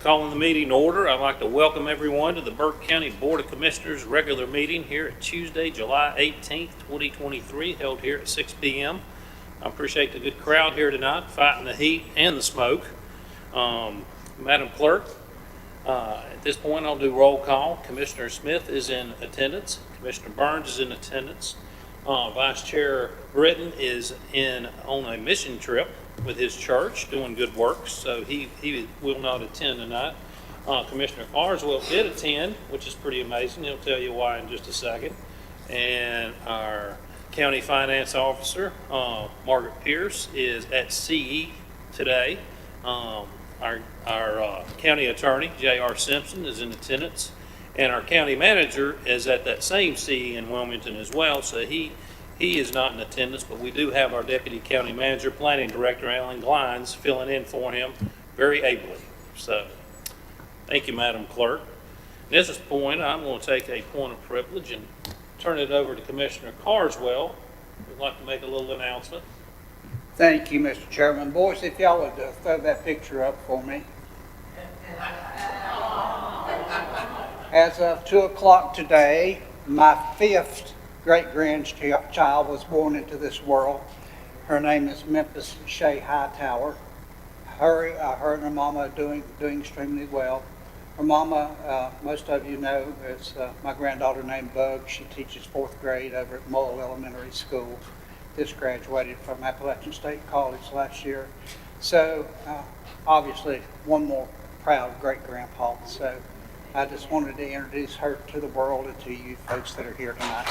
Calling the meeting to order, I'd like to welcome everyone to the Burke County Board of Commissioners regular meeting here at Tuesday, July 18th, 2023, held here at 6 p.m. I appreciate the good crowd here tonight, fighting the heat and the smoke. Madam Clerk, at this point I'll do roll call. Commissioner Smith is in attendance. Commissioner Burns is in attendance. Vice Chair Britton is on a mission trip with his church, doing good work, so he will not attend tonight. Commissioner Carswell did attend, which is pretty amazing. He'll tell you why in just a second. And our County Finance Officer, Margaret Pierce, is at CE today. Our County Attorney, J.R. Simpson, is in attendance. And our County Manager is at that same CE in Wilmington as well, so he is not in attendance, but we do have our Deputy County Manager, Planning Director, Alan Glines, filling in for him very ably. So, thank you, Madam Clerk. At this point, I'm going to take a point of privilege and turn it over to Commissioner Carswell. We'd like to make a little announcement. Thank you, Mr. Chairman. Boys, if y'all would throw that picture up for me. As of 2 o'clock today, my 5th great-grandchild was born into this world. Her name is Memphis Shea Hightower. Her and her mama are doing extremely well. Her mama, most of you know, is my granddaughter named Bug. She teaches 4th grade over at Mull Elementary School. Just graduated from Appalachian State College last year. So, obviously, one more proud great-grandpa. So, I just wanted to introduce her to the world and to you folks that are here tonight.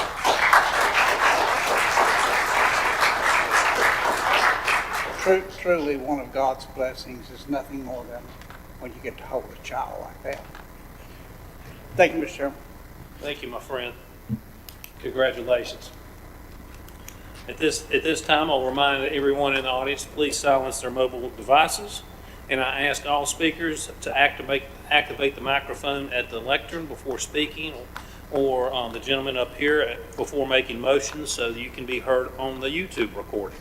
Truly, one of God's blessings is nothing more than when you get to hold a child like that. Thank you, Mr. Chairman. Thank you, my friend. Congratulations. At this time, I'll remind everyone in the audience, please silence their mobile devices. And I ask all speakers to activate the microphone at the lectern before speaking, or the gentleman up here before making motions, so that you can be heard on the YouTube recording.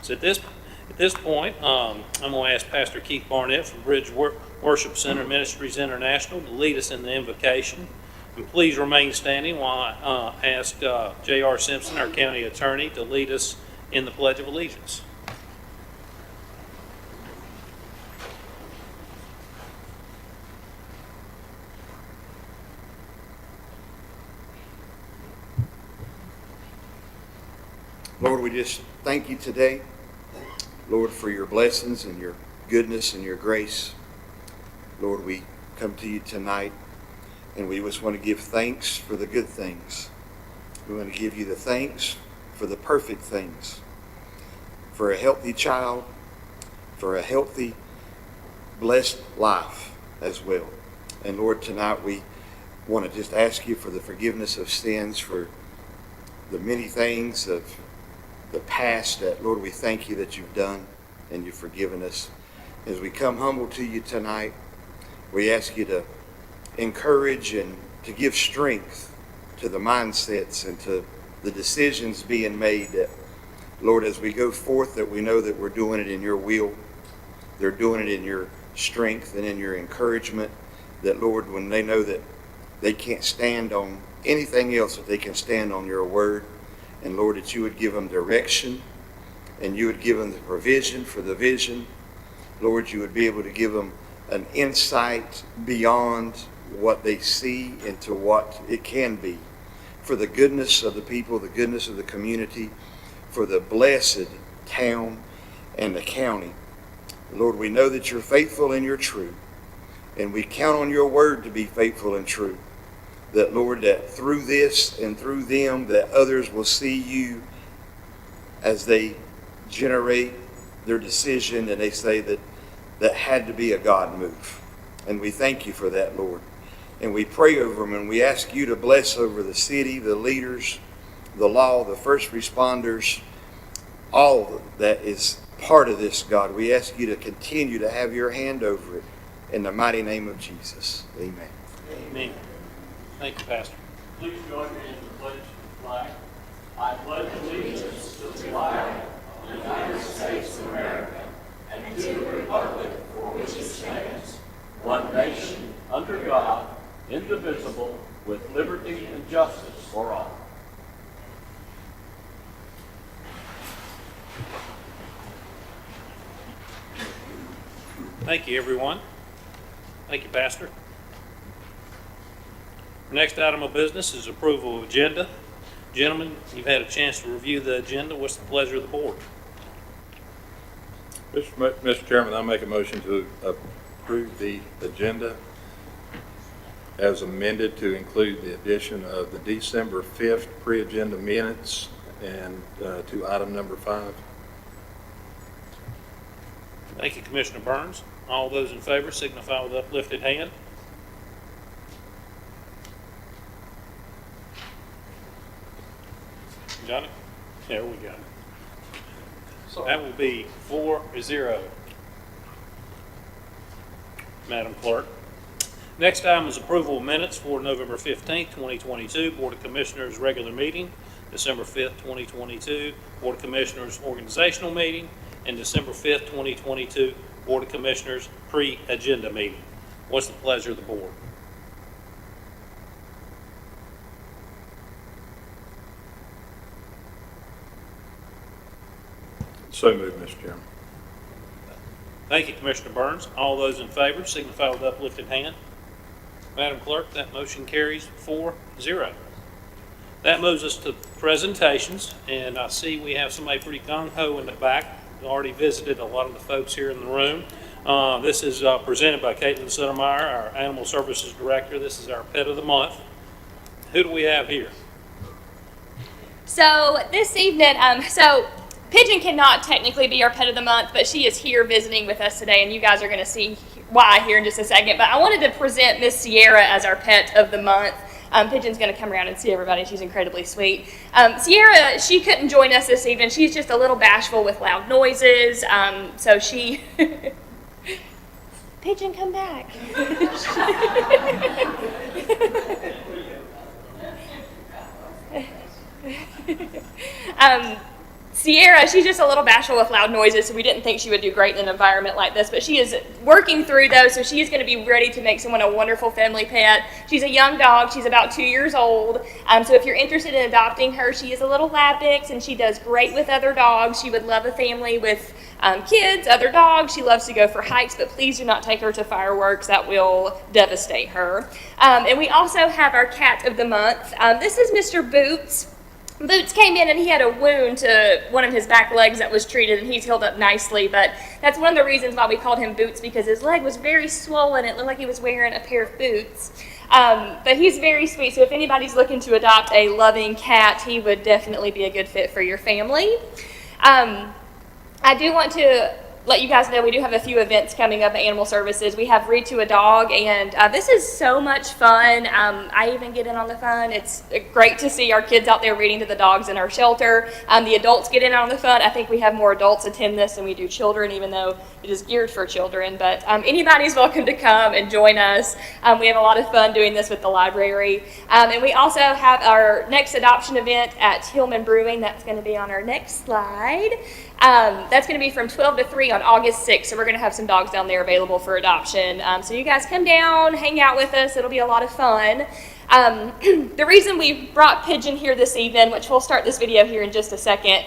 So at this point, I'm going to ask Pastor Keith Barnett from Bridge Worship Center Ministries International to lead us in the invocation. And please remain standing while I ask J.R. Simpson, our County Attorney, to lead us in the Pledge of Allegiance. Lord, we just thank you today, Lord, for your blessings and your goodness and your grace. Lord, we come to you tonight, and we just want to give thanks for the good things. We want to give you the thanks for the perfect things, for a healthy child, for a healthy, blessed life as well. And Lord, tonight we want to just ask you for the forgiveness of sins, for the many things of the past that, Lord, we thank you that you've done and you've forgiven us. As we come humble to you tonight, we ask you to encourage and to give strength to the mindsets and to the decisions being made that, Lord, as we go forth, that we know that we're doing it in your will. They're doing it in your strength and in your encouragement, that, Lord, when they know that they can't stand on anything else, that they can stand on your word. And Lord, that you would give them direction and you would give them the provision for the vision. Lord, you would be able to give them an insight beyond what they see into what it can be, for the goodness of the people, the goodness of the community, for the blessed town and the county. Lord, we know that you're faithful and you're true, and we count on your word to be faithful and true. That, Lord, that through this and through them, that others will see you as they generate their decision and they say that that had to be a God move. And we thank you for that, Lord. And we pray over them, and we ask you to bless over the city, the leaders, the law, the first responders, all that is part of this, God. We ask you to continue to have your hand over it in the mighty name of Jesus. Amen. Amen. Thank you, Pastor. Please join me in the pledge of the flag. I pledge allegiance to the flag of the United States of America and to the republic for which it stands, one nation, under God, indivisible, with liberty and justice for all. Thank you, everyone. Thank you, Pastor. Our next item of business is approval of agenda. Gentlemen, you've had a chance to review the agenda. What's the pleasure of the board? Mr. Chairman, I make a motion to approve the agenda as amended to include the addition of the December 5th pre-agenda minutes and to item number 5. Thank you, Commissioner Burns. All those in favor signify with uplifted hand. Got it? There we go. That will be 4-0. Madam Clerk. Next item is approval of minutes for November 15th, 2022, Board of Commissioners regular meeting, December 5th, 2022, Board of Commissioners organizational meeting, and December 5th, 2022, Board of Commissioners pre-agenda meeting. What's the pleasure of the board? So moved, Mr. Chairman. Thank you, Commissioner Burns. All those in favor signify with uplifted hand. Madam Clerk, that motion carries 4-0. That moves us to presentations, and I see we have somebody pretty gung-ho in the back. Already visited a lot of the folks here in the room. This is presented by Caitlin Suttermeyer, our Animal Services Director. This is our Pet of the Month. Who do we have here? So this evening, Pigeon cannot technically be our Pet of the Month, but she is here visiting with us today, and you guys are going to see why here in just a second. But I wanted to present Miss Sierra as our Pet of the Month. Pigeon's going to come around and see everybody. She's incredibly sweet. Sierra, she couldn't join us this evening. She's just a little bashful with loud noises. So she... Pigeon, come back. Sierra, she's just a little bashful with loud noises, so we didn't think she would do great in an environment like this, but she is working through those, so she is going to be ready to make someone a wonderful family pet. She's a young dog. She's about 2 years old, so if you're interested in adopting her, she is a little lab mix, and she does great with other dogs. She would love a family with kids, other dogs. She loves to go for hikes, but please do not take her to fireworks. That will devastate her. And we also have our Cat of the Month. This is Mr. Boots. Boots came in and he had a wound to one of his back legs that was treated, and he's healed up nicely, but that's one of the reasons why we called him Boots, because his leg was very swollen. It looked like he was wearing a pair of boots. But he's very sweet, so if anybody's looking to adopt a loving cat, he would definitely be a good fit for your family. I do want to let you guys know we do have a few events coming up at Animal Services. We have Read to a Dog, and this is so much fun. I even get in on the fun. It's great to see our kids out there reading to the dogs in our shelter. The adults get in on the fun. I think we have more adults attend this than we do children, even though it is geared for children. But anybody's welcome to come and join us. We have a lot of fun doing this with the library. And we also have our next adoption event at Hillman Brewing. That's going to be on our next slide. That's going to be from 12 to 3 on August 6th, so we're going to have some dogs down there available for adoption. So you guys come down, hang out with us. It'll be a lot of fun. The reason we brought Pigeon here this evening, which we'll start this video here in just a second,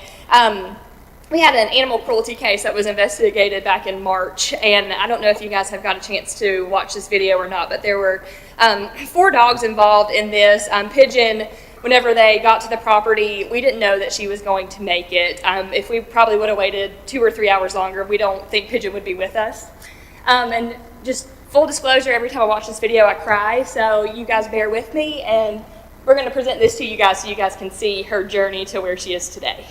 we had an animal cruelty case that was investigated back in March, and I don't know if you guys have got a chance to watch this video or not, but there were 4 dogs involved in this. Pigeon, whenever they got to the property, we didn't know that she was going to make it. If we probably would have waited 2 or 3 hours longer, we don't think Pigeon would be with us. And just full disclosure, every time I watch this video, I cry, so you guys bear with me, and we're going to present this to you guys so you guys can see her journey to where she is today.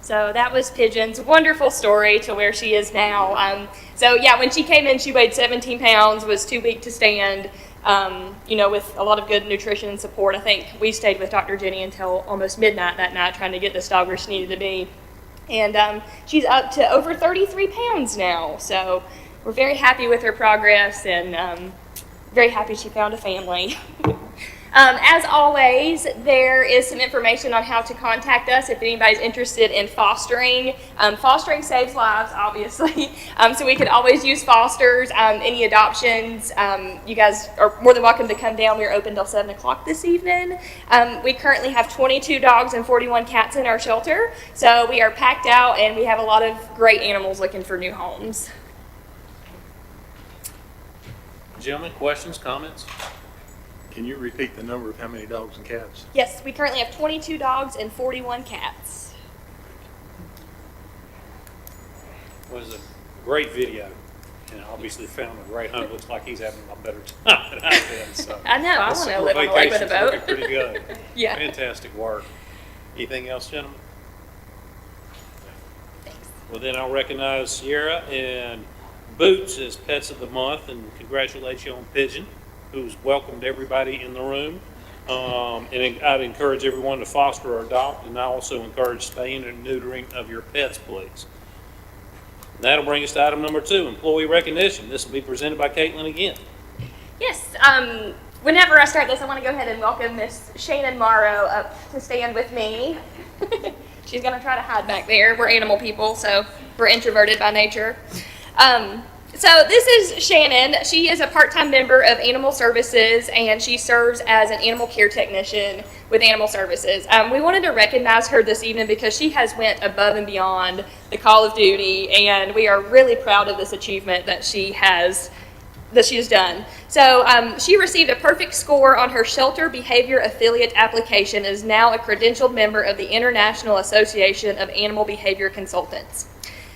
So that was Pigeon's wonderful story to where she is now. So yeah, when she came in, she weighed 17 pounds, was too weak to stand. With a lot of good nutrition and support. I think we stayed with Dr. Jenny until almost midnight that night trying to get this dog where she needed to be. And she's up to over 33 pounds now. So we're very happy with her progress and very happy she found a family. As always, there is some information on how to contact us if anybody's interested in fostering. Fostering saves lives, obviously, so we could always use fosters. Any adoptions, you guys are more than welcome to come down. We're open till 7 o'clock this evening. We currently have 22 dogs and 41 cats in our shelter, so we are packed out and we have a lot of great animals looking for new homes. Gentlemen, questions, comments? Can you repeat the number of how many dogs and cats? Yes, we currently have 22 dogs and 41 cats. It was a great video, and obviously found a great home. Looks like he's having a better time than I've been. So I know, I this want to summer live on a lake with a vacation's boat. looking pretty good. Yeah. Fantastic work. Anything else, gentlemen? Thanks. Well, then I'll recognize Sierra and Boots as Pets of the Month, and congratulate you on Pigeon, who's welcomed everybody in the room. And I'd encourage everyone to foster or adopt, and I also encourage spaying and neutering of your pets, please. That'll bring us to item number 2, employee recognition. This will be presented by Caitlin again. Yes, whenever I start this, I want to go ahead and welcome Miss Shannon Morrow up to stand with me. She's going to try to hide back there. We're animal people, so we're introverted by nature. So this is Shannon. She is a part-time member of Animal Services, and she serves as an animal care technician with Animal Services. We wanted to recognize her this evening because she has went above and beyond the call of duty, and we are really proud of this achievement that she has done. So she received a perfect score on her Shelter Behavior Affiliate application and is now a credentialed member of the International Association of Animal Behavior Consultants.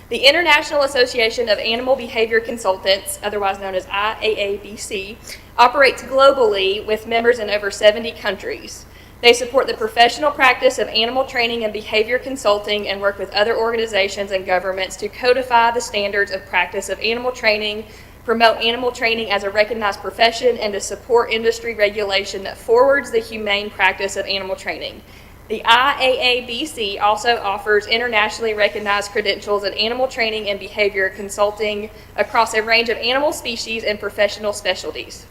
The International Association of Animal Behavior Consultants, otherwise known as IAABC, operates globally with members in over 70 countries. They support the professional practice of animal training and behavior consulting and work with other organizations and governments to codify the standards of practice of animal training, promote animal training as a recognized profession, and to support industry regulation that forwards the humane practice of animal training. The IAABC also offers internationally recognized credentials in animal training and behavior consulting across a range of animal species and professional specialties.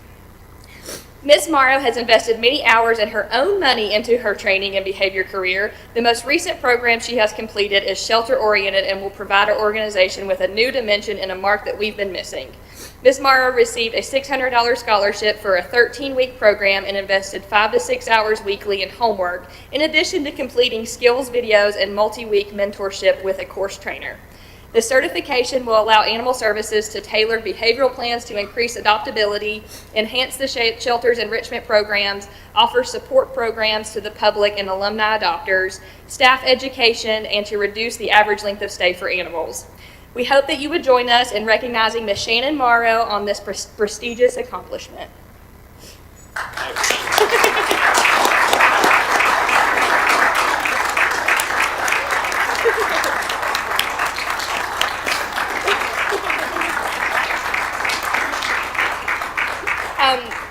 Ms. Morrow has invested many hours and her own money into her training and behavior career. The most recent program she has completed is shelter-oriented and will provide our organization with a new dimension and a mark that we've been missing. Ms. Morrow received a $600 scholarship for a 13-week program and invested 5 to 6 hours weekly in homework, in addition to completing skills videos and multi-week mentorship with a course trainer. The certification will allow Animal Services to tailor behavioral plans to increase adoptability, enhance the shelter's enrichment programs, offer support programs to the public and alumni adopters, staff education, and to reduce the average length of stay for animals. We hope that you would join us in recognizing Ms. Shannon Morrow on this prestigious accomplishment.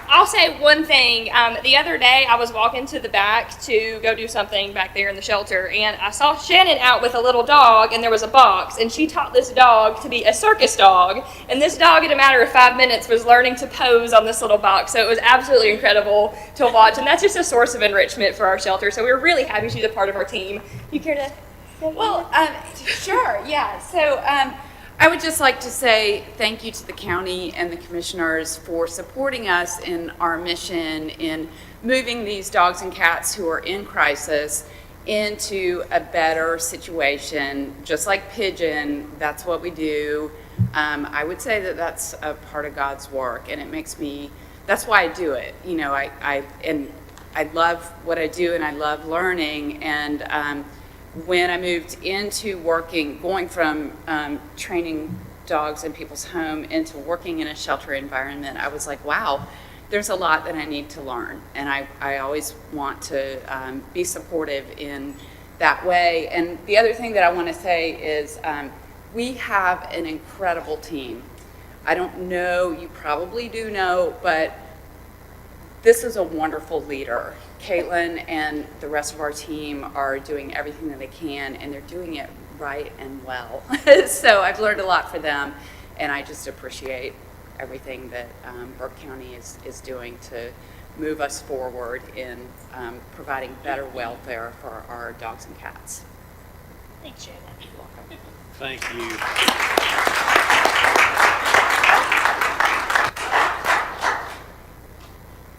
I'll say one thing. The other day, I was walking to the back to go do something back there in the shelter, and I saw Shannon out with a little dog, and there was a box, and she taught this dog to be a circus dog, and this dog, in a matter of 5 minutes, was learning to pose on this little box, so it was absolutely incredible to watch, and that's just a source of enrichment for our shelter, so we're really happy she's a part of our team. You care to say Well, sure, yeah. So I would just like to say thank you to the county and the commissioners for supporting us in our mission in moving these dogs and cats who are in crisis into a better situation. Just like Pigeon, that's what we do. I would say that that's a part of God's work, and it makes me, that's why I do it. You know, I love what I do, and I love learning, and when I moved into going from training dogs in people's home into working in a shelter environment, I was like, wow, there's a lot that I need to learn. And I always want to be supportive in that way. And the other thing that I want to say is we have an incredible team. I don't know, you probably do know, but this is a wonderful leader. Caitlin and the rest of our team are doing everything that they can, and they're doing it right and well. So I've learned a lot for them, and I just appreciate everything that Burke County is doing to move us forward in providing better welfare for our dogs and cats. Thanks, Janet. Thank you.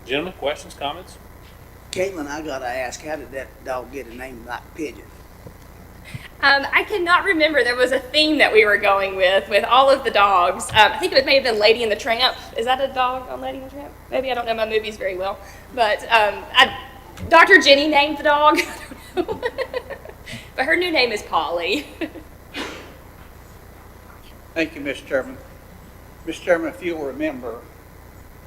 Gentlemen, questions, comments? Caitlin, I gotta ask, how did that dog get a name like Pigeon? I cannot remember. There was a theme that we were going with all of the dogs. I think it may have been Lady and the Tramp. Is that a dog on Lady and the Tramp? Maybe I don't know my movies very well. But Dr. Jenny named the dog. I don't know. But her new name is Polly. Thank you, Mr. Chairman. Mr. Chairman, if you'll remember,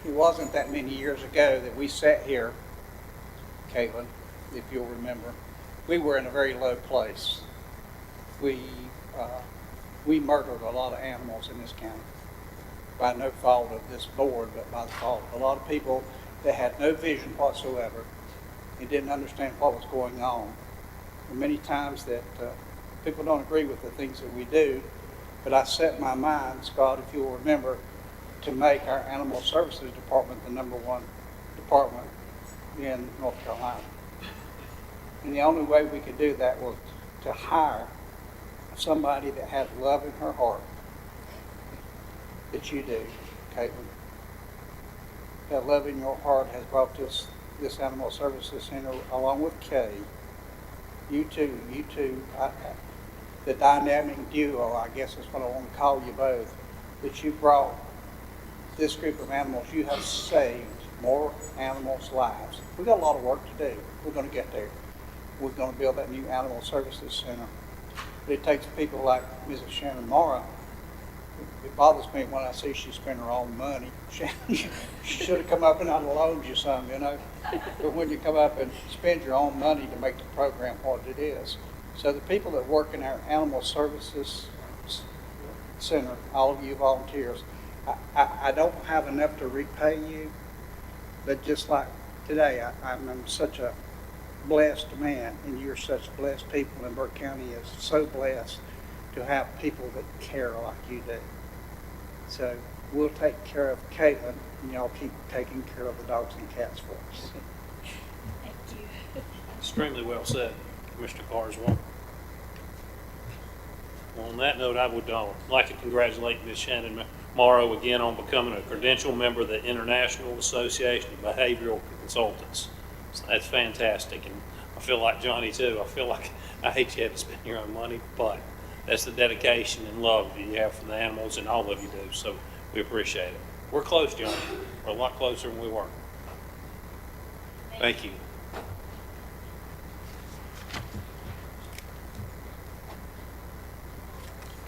it wasn't that many years ago that we sat here, Caitlin, if you'll remember. We were in a very low place. We murdered a lot of animals in this county by no fault of this board, but by the fault of a lot of people that had no vision whatsoever and didn't understand what was going on. And many times that people don't agree with the things that we do, but I set my mind, Scott, if you'll remember, to make our Animal Services Department the #1 department in North Carolina. And the only way we could do that was to hire somebody that had love in her heart, that you do, Caitlin. That love in your heart has brought this Animal Services Center, along with Kay. You two, the dynamic duo, I guess is what I want to call you both, that you brought this group of animals. You have saved more animals' lives. We've got a lot of work to do. We're going to get there. We're going to build that new Animal Services Center. But it takes people like Mrs. Shannon Morrow. It bothers me when I see she spent her own money. She should have come up and I'd have loaned you some, you know. But when you come up and spend your own money to make the program what it is. So the people that work in our Animal Services Center, all of you volunteers, I don't have enough to repay you, but just like today, I'm such a blessed man, and you're such blessed people, and Burke County is so blessed to have people that care like you do. So we'll take care of Caitlin, and y'all keep taking care of the dogs and cats for us. Thank you. Extremely well said, Mr. Carswell. Well, on that note, I would like to congratulate Ms. Shannon Morrow again on becoming a credential member of the International Association of Behavioral Consultants. So that's fantastic, and I feel like Johnny too. I feel like I hate you had to spend your own money, but that's the dedication and love that you have for the animals, and all of you do, so we appreciate it. We're close, Johnny. We're a lot closer than we were. Thank you.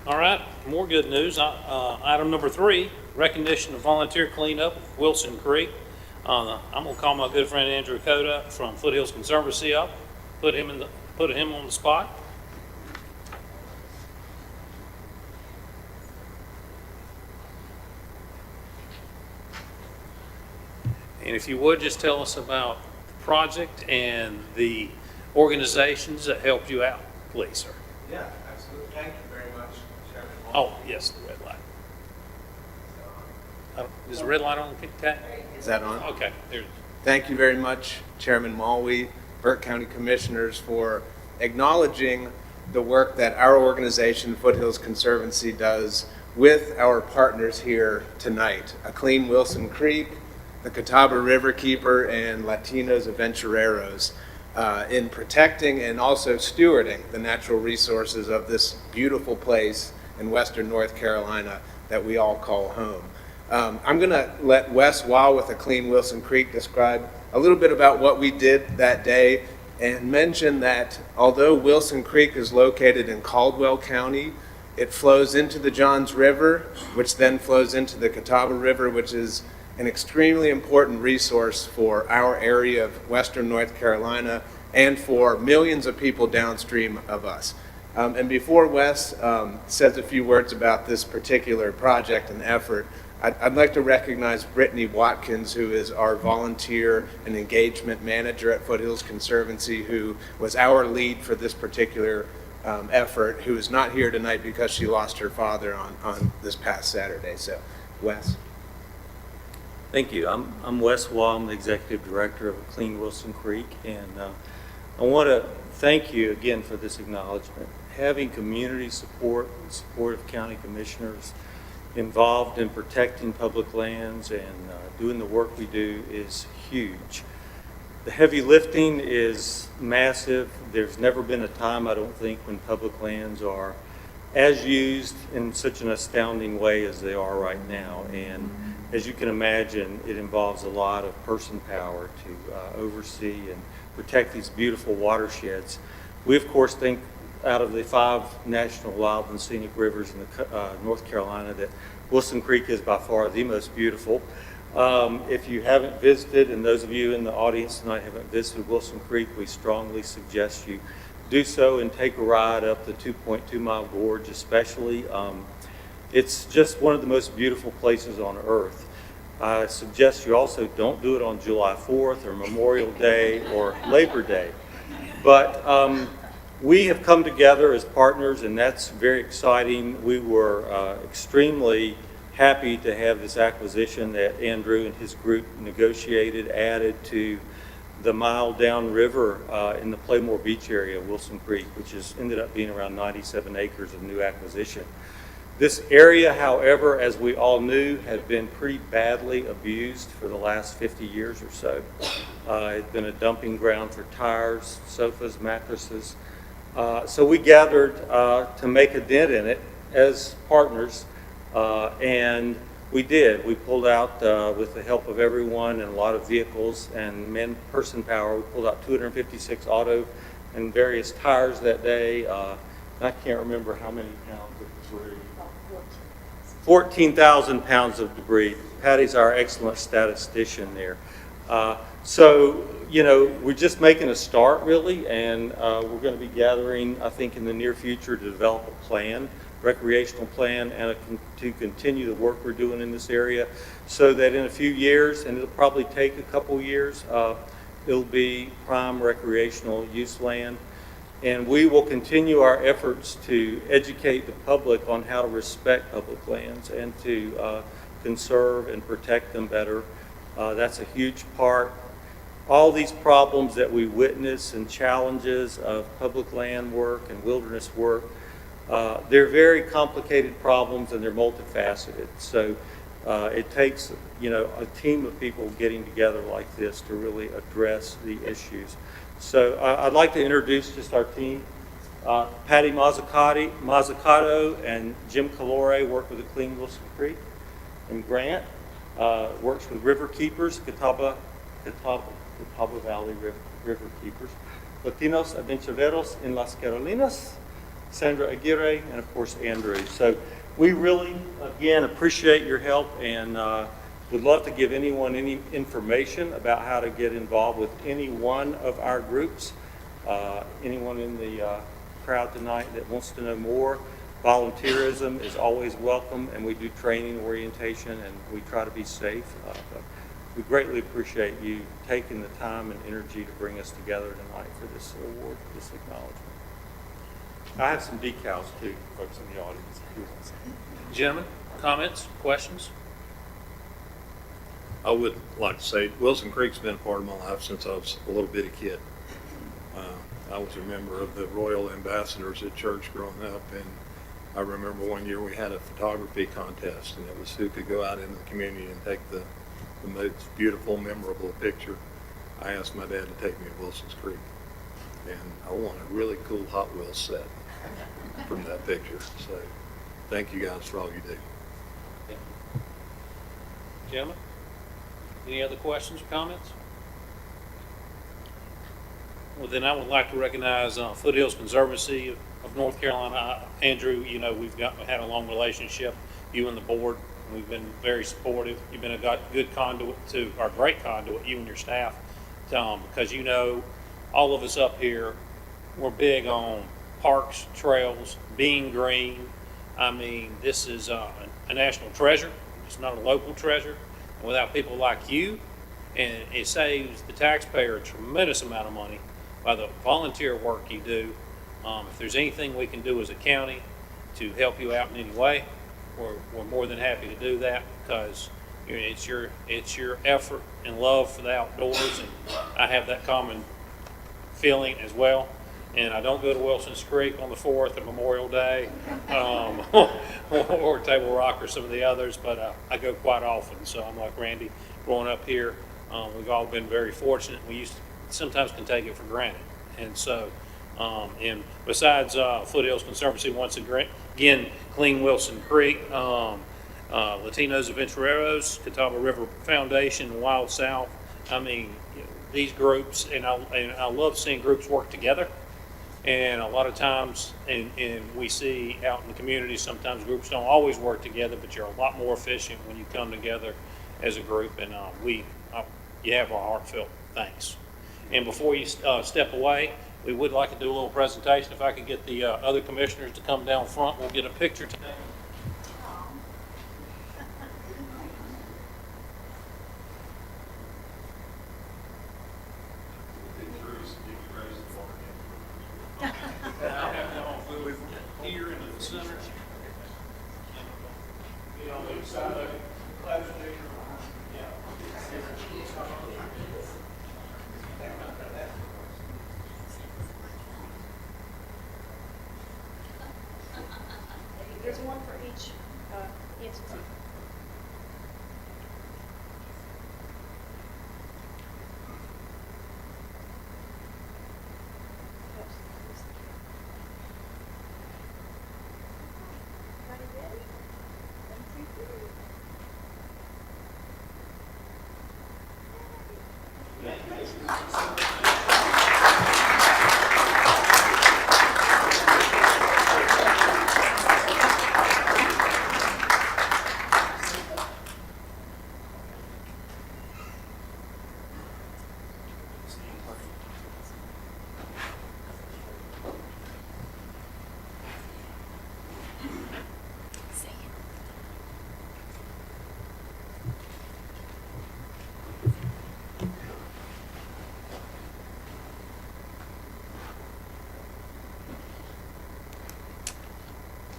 All right, more good news. Item number 3, recognition of volunteer cleanup of Wilson Creek. I'm gonna call my good friend Andrew Coda from Foothills Conservancy up, put him on the spot. And if you would, just tell us about the project and the organizations that helped you out, please, sir. Yeah, absolutely. Thank you very much, Chairman. Oh, yes, the red light. Is the red light on, okay? Is that on? Okay, there. Thank you very much, Chairman Mulvey, Burke County Commissioners, for acknowledging the work that our organization, Foothills Conservancy, does with our partners here tonight, A Clean Wilson Creek, the Catawba Riverkeeper, and Latinos Aventureros, in protecting and also stewarding the natural resources of this beautiful place in western North Carolina that we all call home. I'm going to let Wes Wall with A Clean Wilson Creek describe a little bit about what we did that day, and mention that although Wilson Creek is located in Caldwell County, it flows into the Johns River, which then flows into the Catawba River, which is an extremely important resource for our area of western North Carolina and for millions of people downstream of us. And before Wes says a few words about this particular project and effort, I'd like to recognize Brittany Watkins, who is our volunteer and engagement manager at Foothills Conservancy, who was our lead for this particular effort, who is not here tonight because she lost her father on this past Saturday. So, Wes. Thank you. I'm Wes Waugh. I'm the Executive Director of Clean Wilson Creek, and I want to thank you again for this acknowledgement. Having community support of county commissioners involved in protecting public lands and doing the work we do is huge. The heavy lifting is massive. There's never been a time, I don't think, when public lands are as used in such an astounding way as they are right now. And as you can imagine, it involves a lot of person power to oversee and protect these beautiful watersheds. We, of course, think out of the 5 national wild and scenic rivers in North Carolina that Wilson Creek is by far the most beautiful. If you haven't visited, and those of you in the audience tonight haven't visited Wilson Creek, we strongly suggest you do so and take a ride up the 2.2 mile gorge especially. It's just one of the most beautiful places on earth. I suggest you also don't do it on July 4th or Memorial Day or Labor Day. But we have come together as partners, and that's very exciting. We were extremely happy to have this acquisition that Andrew and his group negotiated, added to the mile downriver in the Playmore Beach area of Wilson Creek, which has ended up being around 97 acres of new acquisition. This area, however, as we all knew, had been pretty badly abused for the last 50 years or so. It's been a dumping ground for tires, sofas, mattresses. So we gathered to make a dent in it as partners, and we did. We pulled out, with the help of everyone and a lot of vehicles and person power, we pulled out 256 auto and various tires that day. I can't remember how many pounds of debris. 14,000 pounds of debris. Patty's our excellent statistician there. So, you know, we're just making a start really, and we're going to be gathering, I think, in the near future to develop a plan, recreational plan, and to continue the work we're doing in this area so that in a few years, and it'll probably take a couple years, it'll be prime recreational use land. And we will continue our efforts to educate the public on how to respect public lands and to conserve and protect them better. That's a huge part. All these problems that we witness and challenges of public land work and wilderness work, they're very complicated problems and they're multifaceted. So it takes, you know, a team of people getting together like this to really address the issues. So I'd like to introduce just our team. Patty Mazzucato and Jim Calore work with the Clean Wilson Creek. And Grant works with River Keepers, Catawba Valley River Keepers. Latinos Aventureros in Las Carolinas, Sandra Aguirre, and of course Andrew. So we really, again, appreciate your help and would love to give anyone any information about how to get involved with any one of our groups. Anyone in the crowd tonight that wants to know more, volunteerism is always welcome, and we do training, orientation, and we try to be safe. But we greatly appreciate you taking the time and energy to bring us together tonight for this award, this acknowledgement. I have some decals too, folks in the audience. If you want to see. Gentlemen, comments, questions? I would like to say Wilson Creek's been a part of my life since I was a little bitty kid. I was a member of the Royal Ambassadors at church growing up, and I remember one year we had a photography contest, and it was who could go out into the community and take the most beautiful, memorable picture. I asked my dad to take me to Wilson's Creek, and I won a really cool Hot Wheels set from that picture. So thank you guys for all you do. Gentlemen, any other questions or comments? Well, then I would like to recognize Foothills Conservancy of North Carolina. Andrew, you know, we've had a long relationship, you and the board. We've been very supportive. You've been a good conduit to, or great conduit, you and your staff, because you know all of us up here, we're big on parks, trails, being green. I mean, this is a national treasure. It's not a local treasure. And without people like you, and it saves the taxpayer a tremendous amount of money by the volunteer work you do. If there's anything we can do as a county to help you out in any way, we're more than happy to do that, because you know, it's your effort and love for the outdoors, and I have that common feeling as well. And I don't go to Wilson's Creek on the 4th or Memorial Day, or Table Rock or some of the others, but I go quite often. So I'm like Randy, growing up here, we've all been very fortunate. We sometimes can take it for granted. And so, and besides Foothills Conservancy, once again, Clean Wilson Creek, Latinos Aventureros, Catawba River Foundation, and Wild South. I mean, these groups, and I love seeing groups work together. And a lot of times, and we see out in the community, sometimes groups don't always work together, but you're a lot more efficient when you come together as a group. And you have our heartfelt thanks. And before you step away, we would like to do a little presentation. If I could get the other commissioners to come down front, we'll get a picture today. Here in the center. Be on the side of it. Close it. There's one for each entity.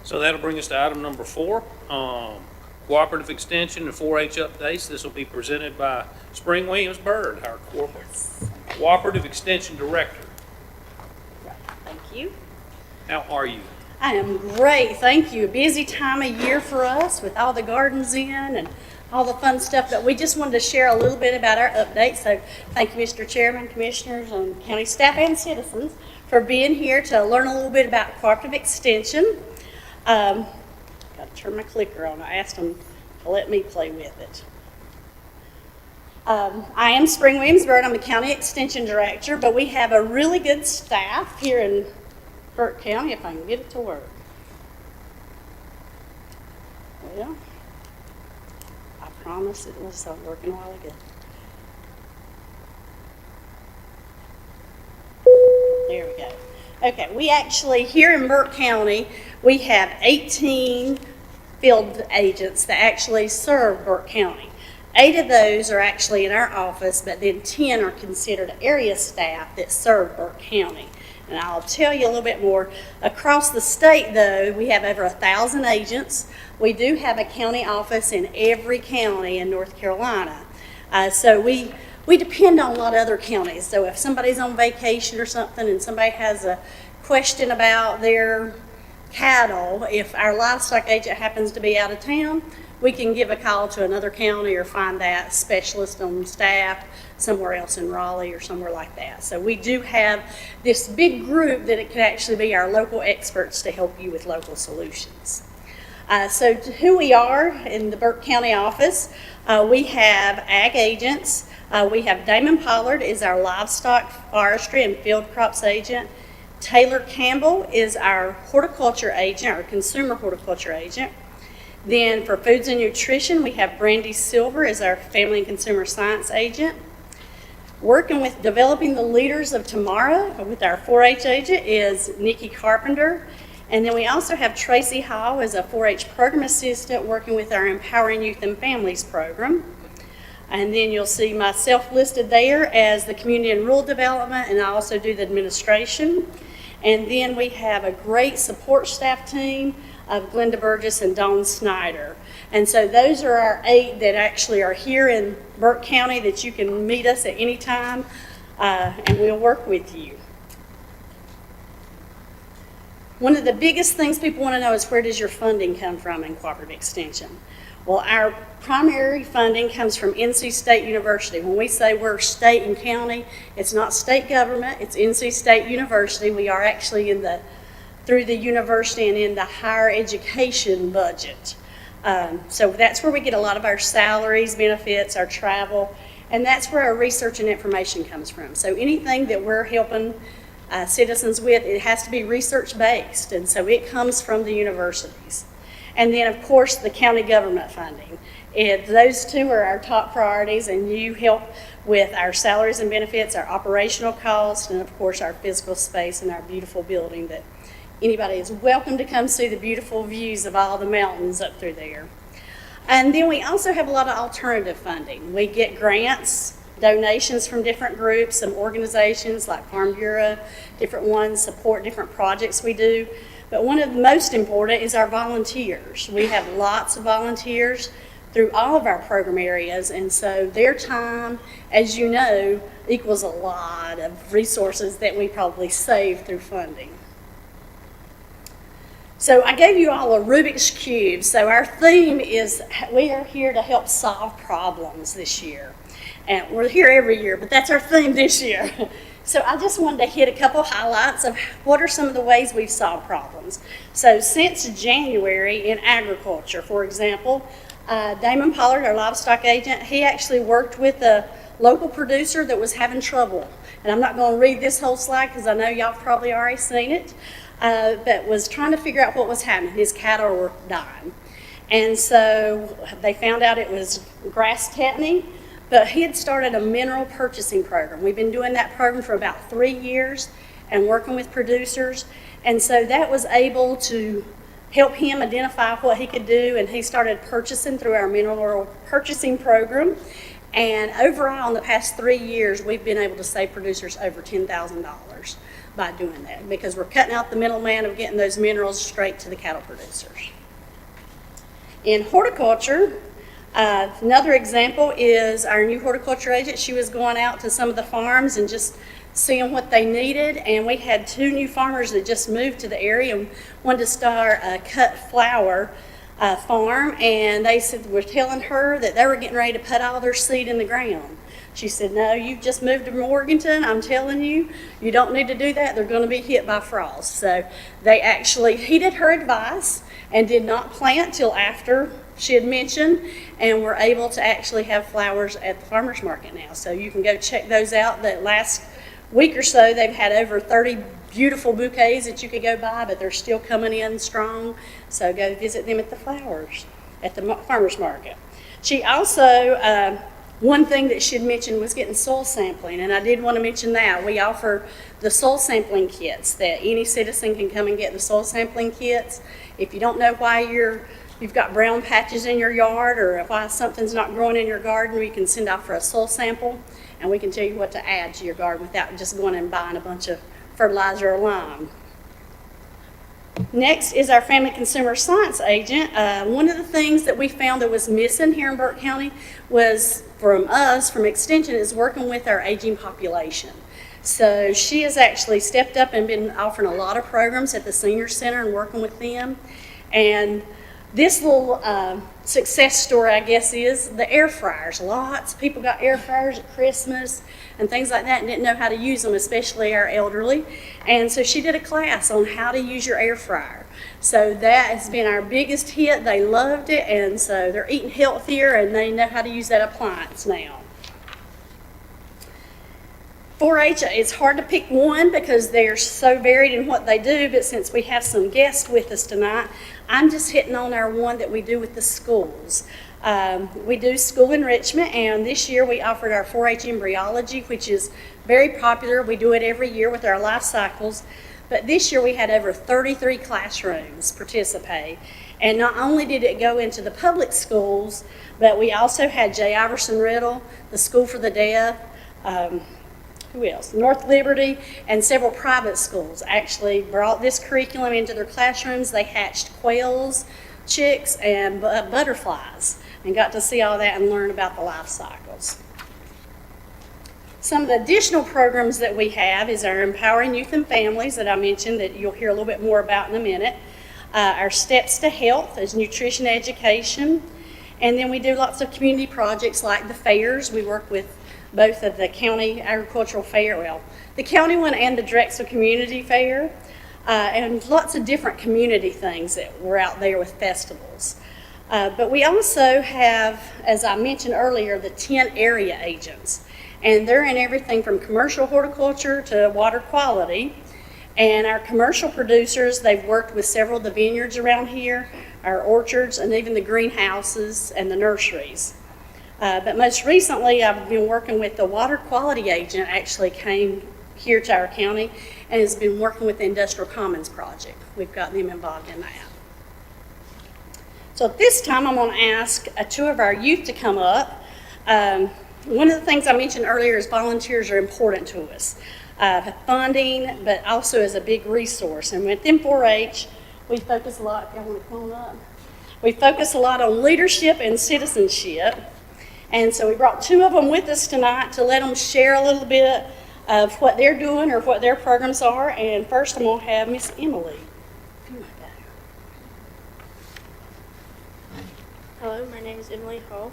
So that'll bring us to item number 4, cooperative extension and 4-H updates. This will be presented by Spring Williams Bird, our cooperative extension director. Thank you. How are you? I am great, thank you. Busy time of year for us with all the gardens in and all the fun stuff, but we just wanted to share a little bit about our update. So thank you, Mr. Chairman, Commissioners, and county staff and citizens for being here to learn a little bit about cooperative extension. Got to turn my clicker on. I asked them to let me play with it. I am Spring Williams Bird. I'm the County Extension Director, but we have a really good staff here in Burke County, if I can get it to work. Well, I promise it was working a while ago. There we go. Okay, we actually, here in Burke County, we have 18 field agents that actually serve Burke County. 8 of those are actually in our office, but then 10 are considered area staff that serve Burke County. And I'll tell you a little bit more. Across the state, though, we have over 1,000 agents. We do have a county office in every county in North Carolina. So we depend on a lot of other counties. So if somebody's on vacation or something and somebody has a question about their cattle, if our livestock agent happens to be out of town, we can give a call to another county or find that specialist on staff somewhere else in Raleigh or somewhere like that. So we do have this big group that it could actually be our local experts to help you with local solutions. So to who we are in the Burke County office, we have ag agents. We have Damon Pollard is our livestock, forestry, and field crops agent. Taylor Campbell is our horticulture agent, our consumer horticulture agent. Then for foods and nutrition, we have Brandy Silver as our family and consumer science agent. Working with developing the leaders of tomorrow with our 4-H agent is Nikki Carpenter. And then we also have Tracy Hall as a 4-H program assistant working with our Empowering Youth and Families program. And then you'll see myself listed there as the community and rural development, and I also do the administration. And then we have a great support staff team of Glenda Burgess and Dawn Snyder. And so those are our 8 that actually are here in Burke County that you can meet us at any time, and we'll work with you. One of the biggest things people want to know is, where does your funding come from in Cooperative Extension? Well, our primary funding comes from NC State University. When we say we're state and county, it's not state government, it's NC State University. We are actually through the university and in the higher education budget. So that's where we get a lot of our salaries, benefits, our travel, and that's where our research and information comes from. So anything that we're helping citizens with, it has to be research-based, and so it comes from the universities. And then, of course, the county government funding. Those 2 are our top priorities, and you help with our salaries and benefits, our operational costs, and of course our physical space and our beautiful building that anybody is welcome to come see the beautiful views of all the mountains up through there. And then we also have a lot of alternative funding. We get grants, donations from different groups, some organizations like Farm Bureau, different ones support different projects we do. But one of the most important is our volunteers. We have lots of volunteers through all of our program areas, and so their time, as you know, equals a lot of resources that we probably save through funding. So I gave you all a Rubik's Cube. So our theme is we are here to help solve problems this year. And we're here every year, but that's our theme this year. So I just wanted to hit a couple highlights of what are some of the ways we've solved problems. So since January in agriculture, for example, Damon Pollard, our livestock agent, he actually worked with a local producer that was having trouble. And I'm not going to read this whole slide because I know y'all probably already seen it, but was trying to figure out what was happening. His cattle were dying. And so they found out it was grass tetany. But he had started a mineral purchasing program. We've been doing that program for about 3 years and working with producers. And so that was able to help him identify what he could do, and he started purchasing through our mineral purchasing program. And overall, in the past 3 years, we've been able to save producers over $10,000 by doing that, because we're cutting out the middleman of getting those minerals straight to the cattle producers. In horticulture, another example is our new horticulture agent. She was going out to some of the farms and just seeing what they needed, and we had 2 new farmers that just moved to the area and wanted to start a cut flower farm, and they said we're telling her that they were getting ready to put all their seed in the ground. She said, no, you've just moved to Morganton. I'm telling you, you don't need to do that. They're going to be hit by frost. So they actually heeded her advice and did not plant till after she had mentioned, and we're able to actually have flowers at the farmer's market now. So you can go check those out. That last week or so, they've had over 30 beautiful bouquets that you could go buy, but they're still coming in strong. So go visit them at the flowers at the farmer's market. She also, one thing that she had mentioned was getting soil sampling, and I did want to mention that. We offer the soil sampling kits, that any citizen can come and get the soil sampling kits. If you don't know why you've got brown patches in your yard, or why something's not growing in your garden, we can send out for a soil sample, and we can tell you what to add to your garden without just going and buying a bunch of fertilizer or lime. Next is our family consumer science agent. One of the things that we found that was missing here in Burke County was from Extension, is working with our aging population. So she has actually stepped up and been offering a lot of programs at the senior center and working with them. And this little success story, I guess, is the air fryers. Lots of people got air fryers at Christmas and things like that and didn't know how to use them, especially our elderly. And so she did a class on how to use your air fryer. So that has been our biggest hit. They loved it, and so they're eating healthier and they know how to use that appliance now. 4-H, it's hard to pick one because they're so varied in what they do, but since we have some guests with us tonight, I'm just hitting on our one that we do with the schools. We do school enrichment, and this year we offered our 4-H embryology, which is very popular. We do it every year with our life cycles. But this year we had over 33 classrooms participate. And not only did it go into the public schools, but we also had J. Iverson Riddle, the School for the Deaf, who else? North Liberty, and several private schools actually brought this curriculum into their classrooms. They hatched quails, chicks, and butterflies, and got to see all that and learn about the life cycles. Some of the additional programs that we have is our Empowering Youth and Families that I mentioned that you'll hear a little bit more about in a minute. Our Steps to Health is nutrition education. And then we do lots of community projects like the fairs. We work with both of the county agricultural fair, well, the county one and the Drexel Community Fair, and lots of different community things that we're out there with festivals. But we also have, as I mentioned earlier, the 10 area agents. And they're in everything from commercial horticulture to water quality. And our commercial producers, they've worked with several of the vineyards around here, our orchards, and even the greenhouses and the nurseries. But most recently, I've been working with the water quality agent, actually came here to our county and has been working with the Industrial Commons Project. We've got them involved in that. So at this time, I'm going to ask two of our youth to come up. One of the things I mentioned earlier is volunteers are important to us. Funding, but also as a big resource. And within 4-H, we focus a lot, y'all want to come on up? We focus a lot on leadership and citizenship. And so we brought two of them with us tonight to let them share a little bit of what they're doing or what their programs are. And first I'm going to have Miss Emily. Hello, my name is Emily Hall.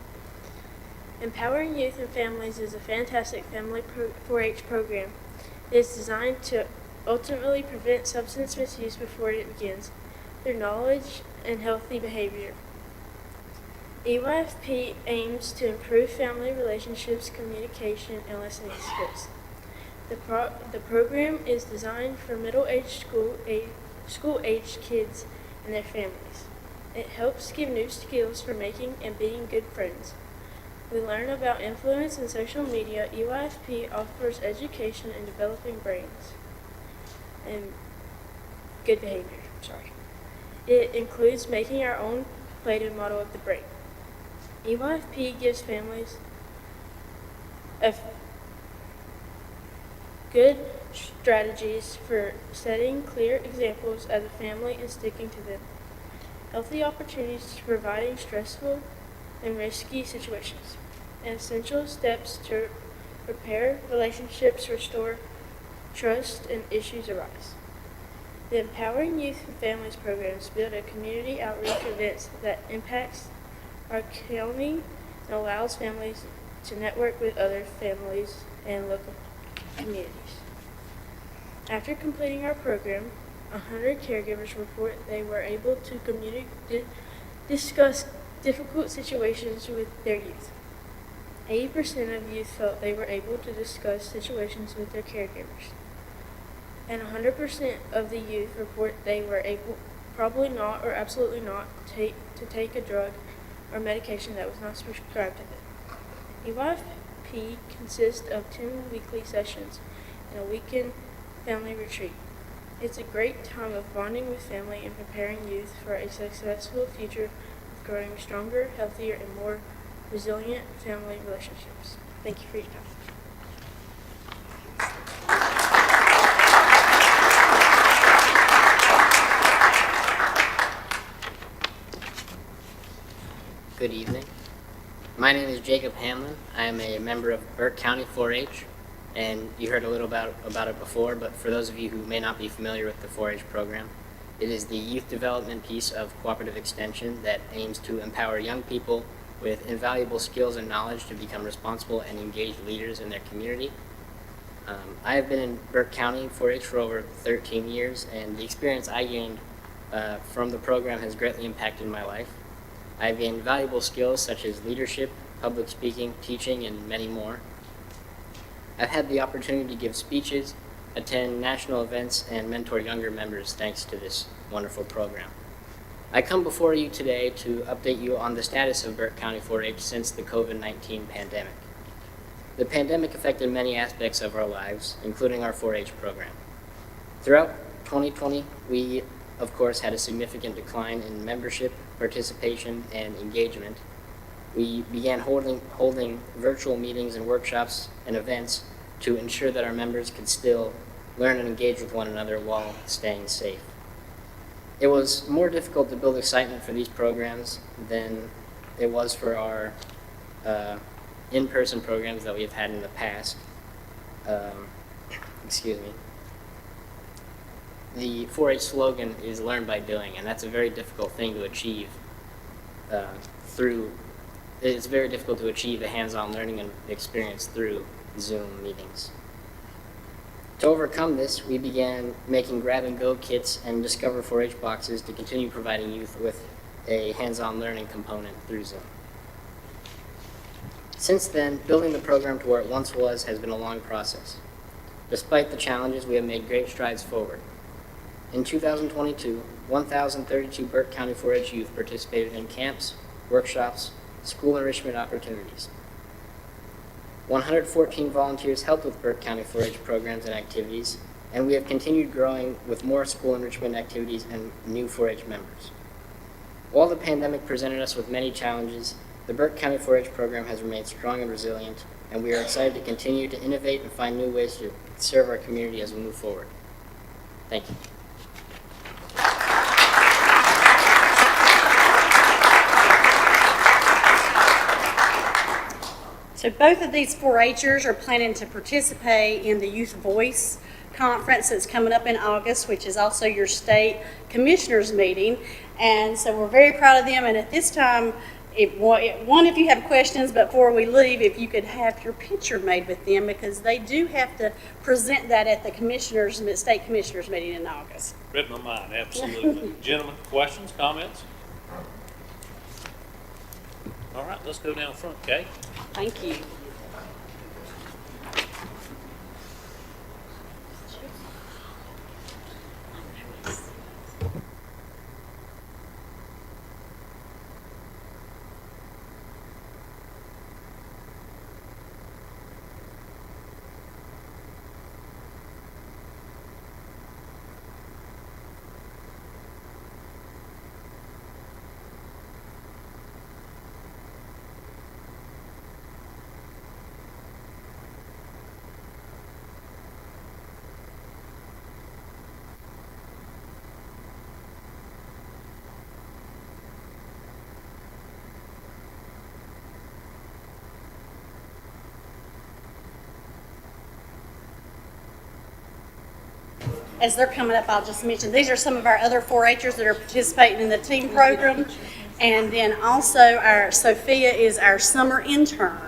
Empowering Youth and Families is a fantastic family 4-H program. It is designed to ultimately prevent substance misuse before it begins, through knowledge and healthy behavior. EYFP aims to improve family relationships, communication, and listening skills. The program is designed for middle-aged school-aged kids and their families. It helps give new skills for making and being good friends. We learn about influence and social media. EYFP offers education in developing brains and good behavior. It includes making our own plated model of the brain. EYFP gives families good strategies for setting clear examples as a family and sticking to them. Healthy opportunities to providing stressful and risky situations. And essential steps to repair relationships, restore trust, and issues arise. The Empowering Youth and Families programs build a community outreach events that impacts our county and allows families to network with other families and local communities. After completing our program, 100 caregivers report they were able to discuss difficult situations with their youth. 80% of youth felt they were able to discuss situations with their caregivers. And 100% of the youth report they were able, probably not or absolutely not, to take a drug or medication that was not prescribed to them. EYFP consists of 10 weekly sessions and a weekend family retreat. It's a great time of bonding with family and preparing youth for a successful future of growing stronger, healthier, and more resilient family relationships. Thank you for your time. Good evening. My name is Jacob Hamlin. I am a member of Burke County 4-H, and you heard a little about it before, but for those of you who may not be familiar with the 4-H program, it is the youth development piece of cooperative extension that aims to empower young people with invaluable skills and knowledge to become responsible and engaged leaders in their community. I have been in Burke County 4-H for over 13 years, and the experience I gained from the program has greatly impacted my life. I've gained valuable skills such as leadership, public speaking, teaching, and many more. I've had the opportunity to give speeches, attend national events, and mentor younger members thanks to this wonderful program. I come before you today to update you on the status of Burke County 4-H since the COVID-19 pandemic. The pandemic affected many aspects of our lives, including our 4-H program. Throughout 2020, we, of course, had a significant decline in membership, participation, and engagement. We began holding virtual meetings and workshops and events to ensure that our members could still learn and engage with one another while staying safe. It was more difficult to build excitement for these programs than it was for our in-person programs that we've had in the past. Excuse me. The 4-H slogan is learn by doing, and that's a very difficult thing to achieve it's very difficult to achieve the hands-on learning and experience through Zoom meetings. To overcome this, we began making grab-and-go kits and Discover 4-H boxes to continue providing youth with a hands-on learning component through Zoom. Since then, building the program to where it once was has been a long process. Despite the challenges, we have made great strides forward. In 2022, 1,032 Burke County 4-H youth participated in camps, workshops, school enrichment opportunities. 114 volunteers helped with Burke County 4-H programs and activities, and we have continued growing with more school enrichment activities and new 4-H members. While the pandemic presented us with many challenges, the Burke County 4-H program has remained strong and resilient, and we are excited to continue to innovate and find new ways to serve our community as we move forward. Thank you. So both of these 4-Hers are planning to participate in the Youth Voice Conference that's coming up in August, which is also your state commissioners meeting. And so we're very proud of them. And at this time, if you have questions before we leave, if you could have your picture made with them, because they do have to present that at the state commissioners meeting in August. Read my mind, absolutely. Gentlemen, questions, comments? All right, let's go down front, Kay. Thank you. As they're coming up, I'll just mention, these are some of our other 4-Hers that are participating in the team program. And then also our Sophia is our summer intern.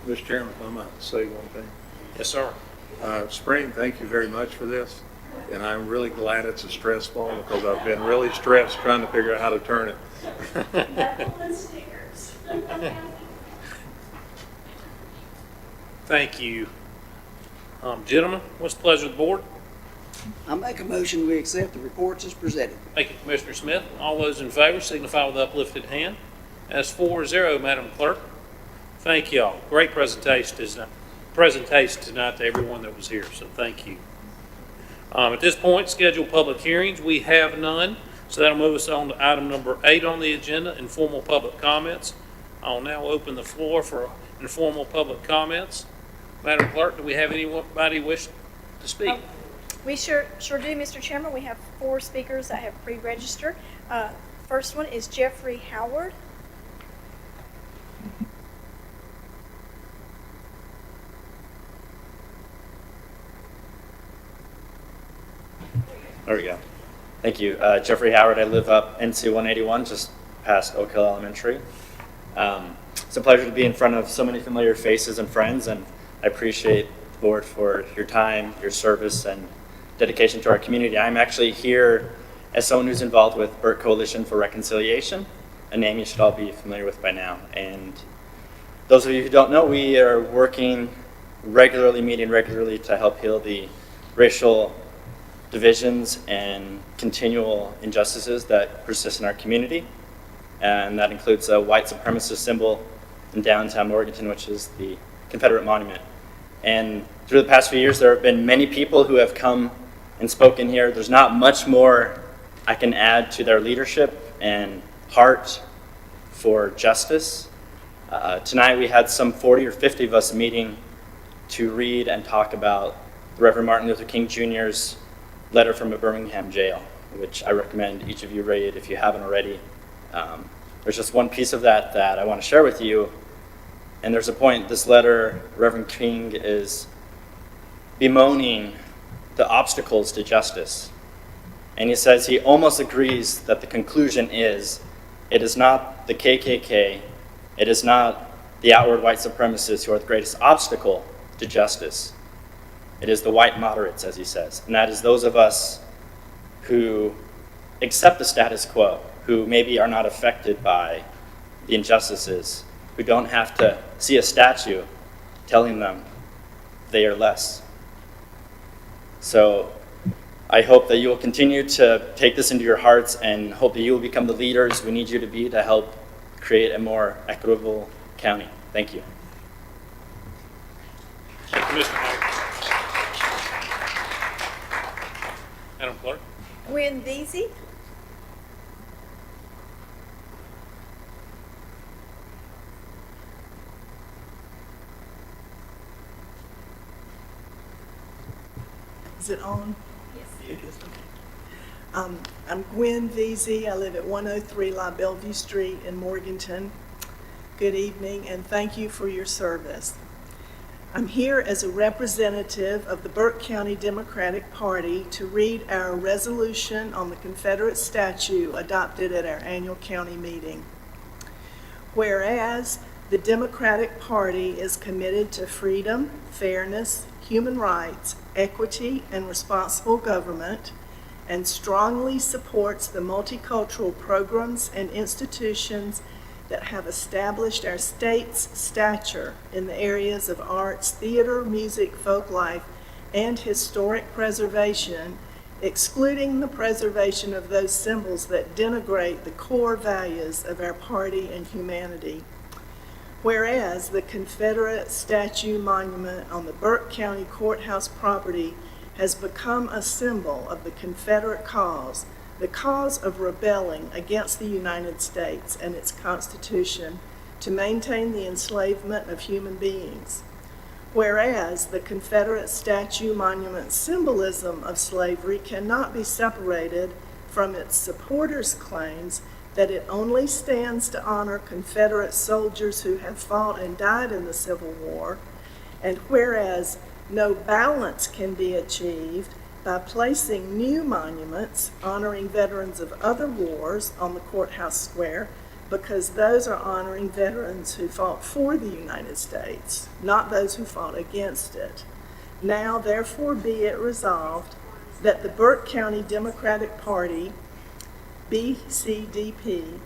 Mr. Chairman, if I might say one thing. Yes, sir. Spring, thank you very much for this. And I'm really glad it's a stress ball because I've been really stressed trying to figure out how to turn it. Thank you. Gentlemen, what's the pleasure of the board? I make a motion, we accept the reports as presented. Thank you, Commissioner Smith. All those in favor signify with uplifted hand. That's 4-0, Madam Clerk. Thank you all. Great presentation tonight to everyone that was here, so thank you. At this point, scheduled public hearings, we have none, so that'll move us on to item number 8 on the agenda, informal public comments. I'll now open the floor for informal public comments. Madam Clerk, do we have anybody wish to speak? We sure do, Mr. Chairman. We have 4 speakers that have pre-registered. First one is Jeffrey Howard. There we go. Thank you. Jeffrey Howard. I live up NC 181, just past Oak Hill Elementary. It's a pleasure to be in front of so many familiar faces and friends, and I appreciate the board for your time, your service, and dedication to our community. I'm actually here as someone who's involved with Burke Coalition for Reconciliation, a name you should all be familiar with by now. And those of you who don't know, we are working regularly, meeting regularly to help heal the racial divisions and continual injustices that persist in our community. And that includes a white supremacist symbol in downtown Morganton, which is the Confederate Monument. And through the past few years, there have been many people who have come and spoken here. There's not much more I can add to their leadership and heart for justice. Tonight we had some 40 or 50 of us meeting to read and talk about the Reverend Martin Luther King Jr.'s letter from a Birmingham jail, which I recommend each of you read if you haven't already. There's just one piece of that I want to share with you. And there's a point, this letter, Reverend King is bemoaning the obstacles to justice. And he says he almost agrees that the conclusion is, it is not the KKK, it is not the outward white supremacists who are the greatest obstacle to justice. It is the white moderates, as he says. And that is those of us who accept the status quo, who maybe are not affected by the injustices, who don't have to see a statue telling them they are less. So I hope that you will continue to take this into your hearts and hope that you will become the leaders we need you to be to help create a more equitable county. Thank you. Thank you, Mr. Howard. Madam Clerk. Gwen Veazey. Is it on? Yes. It is. Okay. I'm Gwen Veazey. I live at 103 La Bellevue Street in Morganton. Good evening, and thank you for your service. I'm here as a representative of the Burke County Democratic Party to read our resolution on the Confederate statue adopted at our annual county meeting. Whereas the Democratic Party is committed to freedom, fairness, human rights, equity, and responsible government, and strongly supports the multicultural programs and institutions that have established our state's stature in the areas of arts, theater, music, folk life, and historic preservation, excluding the preservation of those symbols that denigrate the core values of our party and humanity. Whereas the Confederate statue monument on the Burke County Courthouse property has become a symbol of the Confederate cause, the cause of rebelling against the United States and its Constitution to maintain the enslavement of human beings. Whereas the Confederate statue monument's symbolism of slavery cannot be separated from its supporters' claims that it only stands to honor Confederate soldiers who have fought and died in the Civil War, and whereas no balance can be achieved by placing new monuments honoring veterans of other wars on the courthouse square, because those are honoring veterans who fought for the United States, not those who fought against it. Now, therefore, be it resolved that the Burke County Democratic Party, BCDP,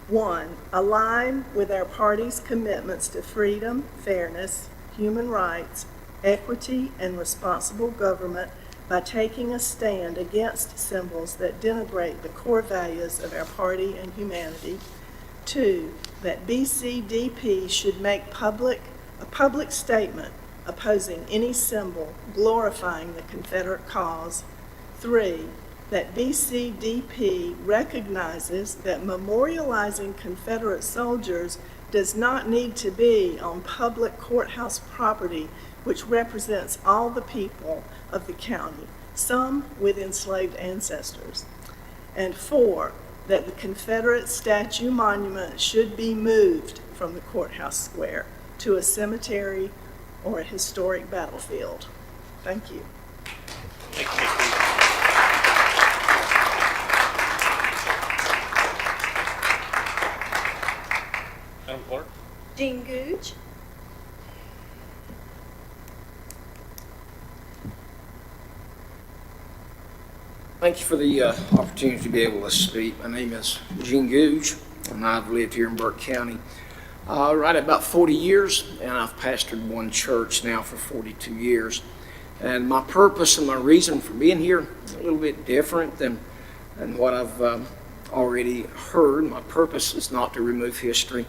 1, align with our party's commitments to freedom, fairness, human rights, equity, and responsible government by taking a stand against symbols that denigrate the core values of our party and humanity. 2, that BCDP should make a public statement opposing any symbol glorifying the Confederate cause. 3, that BCDP recognizes that memorializing Confederate soldiers does not need to be on public courthouse property, which represents all the people of the county, some with enslaved ancestors. And 4, that the Confederate statue monument should be moved from the courthouse square to a cemetery or a historic battlefield. Thank you. Thank you, Ms. Reed. Jean Gooch. Thank you for the opportunity to be able to speak. My name is Gene Googe, and I've lived here in Burke County right about 40 years, and I've pastored one church now for 42 years. And my purpose and my reason for being here is a little bit different than what I've already heard. My purpose is not to remove history,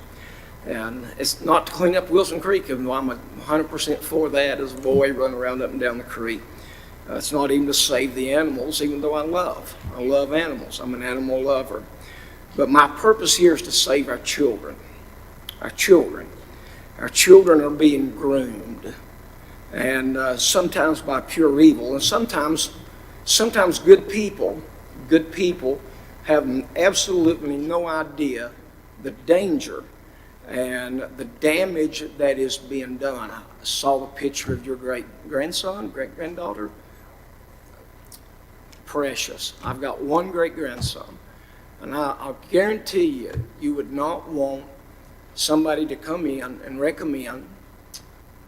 and it's not to clean up Wilson Creek, even though I'm 100% for that as a boy running around up and down the creek. It's not even to save the animals, even though I love animals. I'm an animal lover. But my purpose here is to save our children. Our children. Our children are being groomed. And sometimes by pure evil. And sometimes good people have absolutely no idea the danger and the damage that is being done. I saw the picture of your great-grandson, great-granddaughter. Precious. I've got one great-grandson, and I'll guarantee you, you would not want somebody to come in and recommend,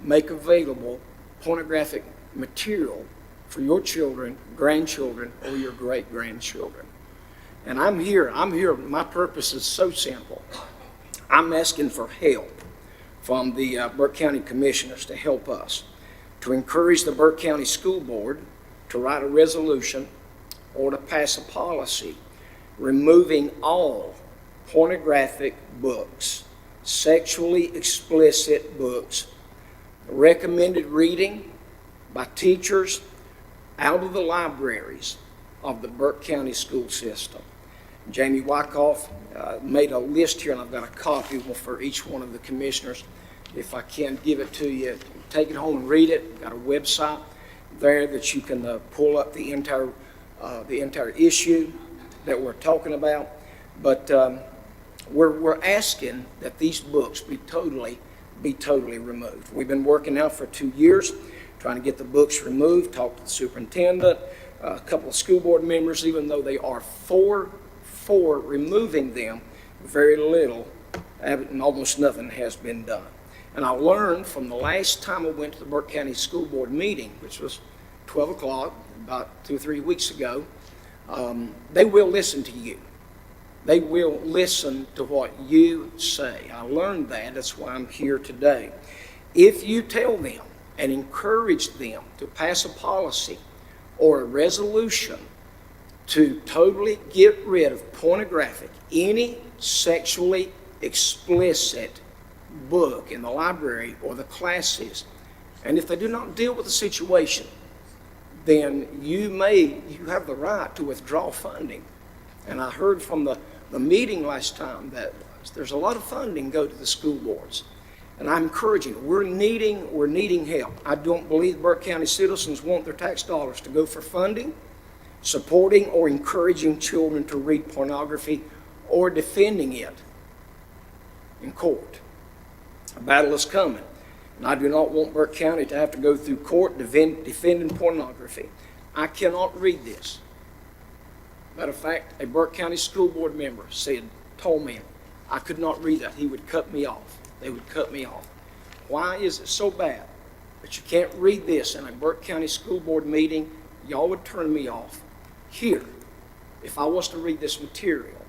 make available pornographic material for your children, grandchildren, or your great-grandchildren. And I'm here, my purpose is so simple. I'm asking for help from the Burke County Commissioners to help us, to encourage the Burke County School Board to write a resolution or to pass a policy removing all pornographic books, sexually explicit books, recommended reading by teachers out of the libraries of the Burke County school system. Jamie Wyckoff made a list here, and I've got a copy for each one of the commissioners. If I can give it to you, take it home and read it. We've got a website there that you can pull up the entire issue that we're talking about. But we're asking that these books be totally removed. We've been working now for 2 years trying to get the books removed, talked to the superintendent, a couple of school board members. Even though they are for removing them, very little, and almost nothing has been done. And I learned from the last time I went to the Burke County School Board meeting, which was 12 o'clock, about 2 or 3 weeks ago, they will listen to you. They will listen to what you say. I learned that. That's why I'm here today. If you tell them and encourage them to pass a policy or a resolution to totally get rid of pornographic, any sexually explicit book in the library or the classes, and if they do not deal with the situation, then you have the right to withdraw funding. And I heard from the meeting last time that there's a lot of funding go to the school boards. And I'm encouraging, we're needing help. I don't believe Burke County citizens want their tax dollars to go for funding, supporting or encouraging children to read pornography, or defending it in court. A battle is coming, and I do not want Burke County to have to go through court defending pornography. I cannot read this. Matter of fact, a Burke County school board member told me I could not read that. He would cut me off. They would cut me off. Why is it so bad that you can't read this in a Burke County school board meeting? Y'all would turn me off here if I was to read this material,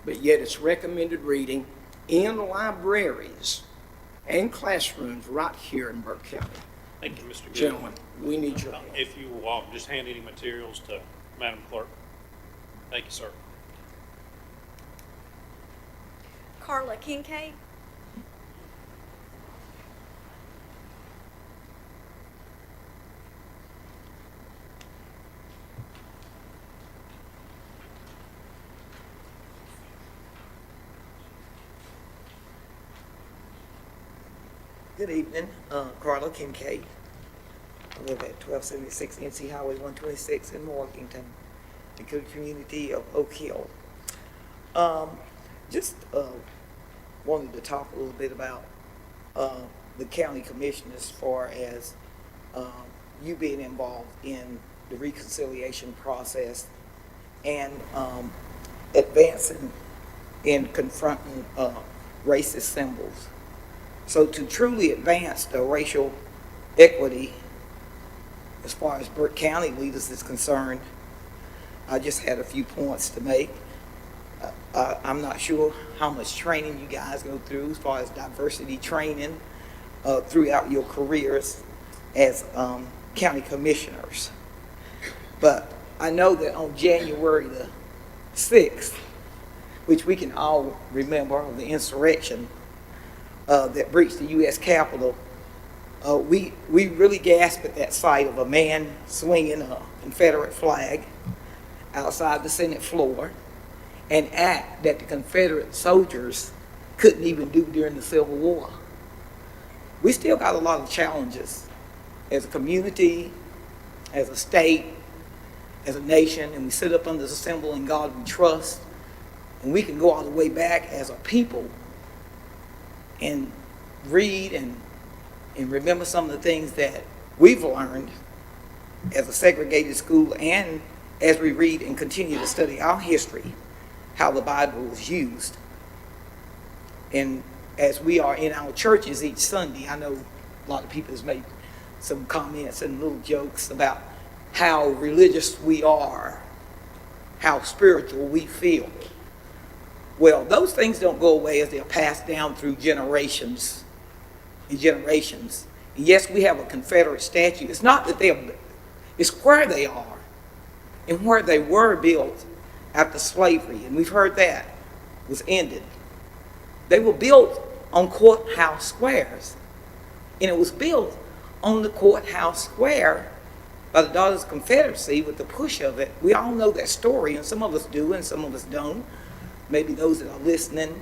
but yet it's recommended reading in libraries and classrooms right here in Burke County. Thank you, Mr. Goodwin. Gentlemen, we need your help. If you will, just hand any materials to Madam Clerk. Thank you, sir. Carla Kincaid. Good evening, Carla Kincaid. I live at 1276 NC Highway 126 in Morganton, the good community of Oak Hill. Just wanted to talk a little bit about the county commission as far as you being involved in the reconciliation process and advancing in confronting racist symbols. So to truly advance the racial equity as far as Burke County leaders is concerned, I just had a few points to make. I'm not sure how much training you guys go through as far as diversity training throughout your careers as county commissioners. But I know that on January the 6th, which we can all remember, of the insurrection that breached the U.S. Capitol, we really gasped at that sight of a man swinging a Confederate flag outside the Senate floor, an act that the Confederate soldiers couldn't even do during the Civil War. We still got a lot of challenges as a community, as a state, as a nation, and we sit up under the symbol "In God We Trust," and we can go all the way back as a people and read and remember some of the things that we've learned as a segregated school, and as we read and continue to study our history, how the Bible was used. And as we are in our churches each Sunday, I know a lot of people have made some comments and little jokes about how religious we are, how spiritual we feel. Well, those things don't go away as they're passed down through generations and generations. And yes, we have a Confederate statue. It's not that it's where they are and where they were built after slavery, and we've heard that was ended. They were built on courthouse squares, and it was built on the courthouse square by the Daughters of Confederacy with the push of it. We all know that story, and some of us do and some of us don't. Maybe those that are listening,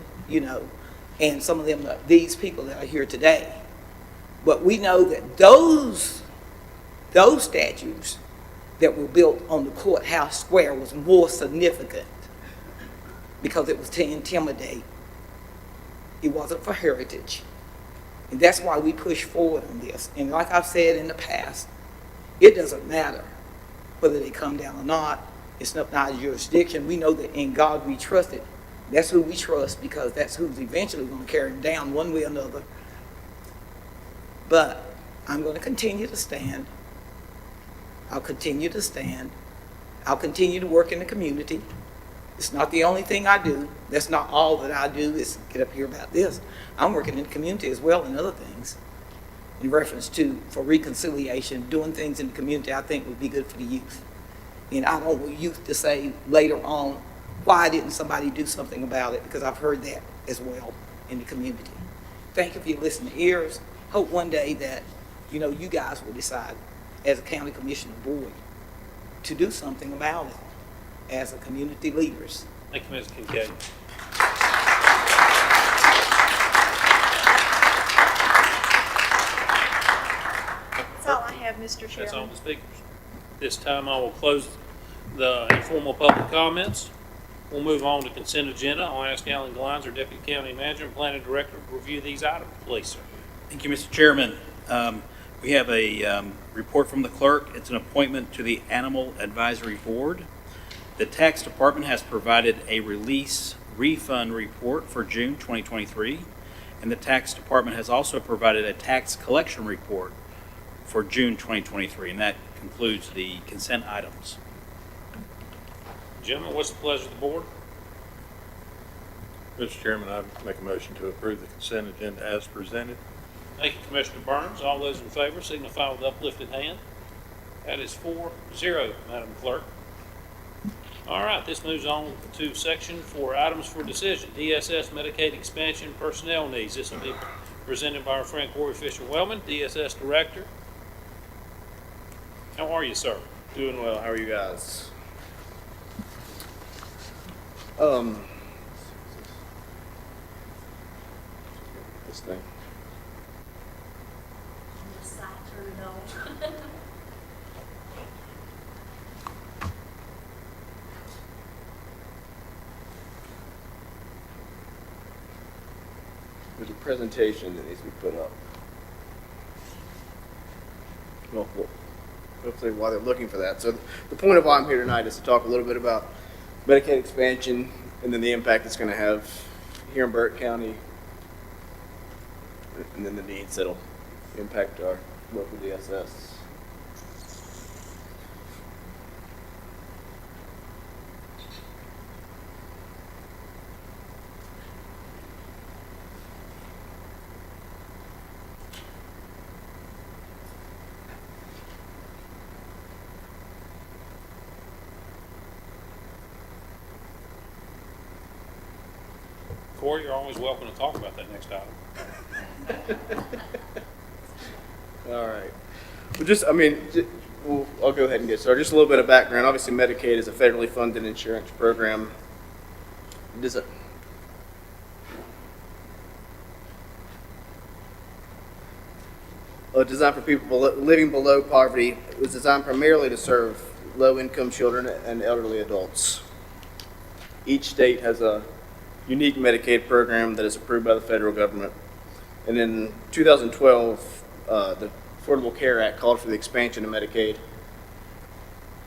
and some of them, these people that are here today. But we know that those statues that were built on the courthouse square was more significant because it was to intimidate. It wasn't for heritage. And that's why we push forward on this. And like I've said in the past, it doesn't matter whether they come down or not. It's not our jurisdiction. We know that in God we trust it. That's who we trust, because that's who's eventually going to carry them down one way or another. But I'm going to continue to stand. I'll continue to stand. I'll continue to work in the community. It's not the only thing I do. That's not all that I do is get up here about this. I'm working in the community as well and other things in reference to, for reconciliation, doing things in the community I think would be good for the youth. And I don't want youth to say later on, why didn't somebody do something about it? Because I've heard that as well in the community. Thank you for your listening ears. Hope one day that, you guys will decide as a county commissioner board to do something about it as a community leaders. Thank you, Ms. Kincaid. That's all I have, Mr. Chairman. That's all the speakers. This time I will close the informal public comments. We'll move on to consent agenda. I'll ask Alan Glines, our Deputy County Manager and Planning Director, to review these items, please, sir. Thank you, Mr. Chairman. We have a report from the clerk. It's an appointment to the Animal Advisory Board. The Tax Department has provided a release refund report for June 2023, and the Tax Department has also provided a tax collection report for June 2023, and that concludes the consent items. Gentlemen, what's the pleasure of the board? Mr. Chairman, I make a motion to approve the consent agenda as presented. Thank you, Commissioner Burns. All those in favor signify with uplifted hand. That is 4-0, Madam Clerk. All right, this moves on to section 4, items for decision. DSS Medicaid expansion personnel needs. This will be presented by our friend Corey Fisher-Wellman, DSS Director. How are you, sir? Doing well. How are you guys? This thing. There's a presentation that needs to be put up. Well, hopefully while they're looking for that. So the point of why I'm here tonight is to talk a little bit about Medicaid expansion and then the impact it's going to have here in Burke County and then the needs that'll impact our local DSS. Corey, you're always welcome to talk about that next item. All right. Well, I'll go ahead and get started. Just a little bit of background. Obviously, Medicaid is a federally funded insurance program. Designed for people living below poverty. It was designed primarily to serve low-income children and elderly adults. Each state has a unique Medicaid program that is approved by the federal government. And in 2012, the Affordable Care Act called for the expansion of Medicaid.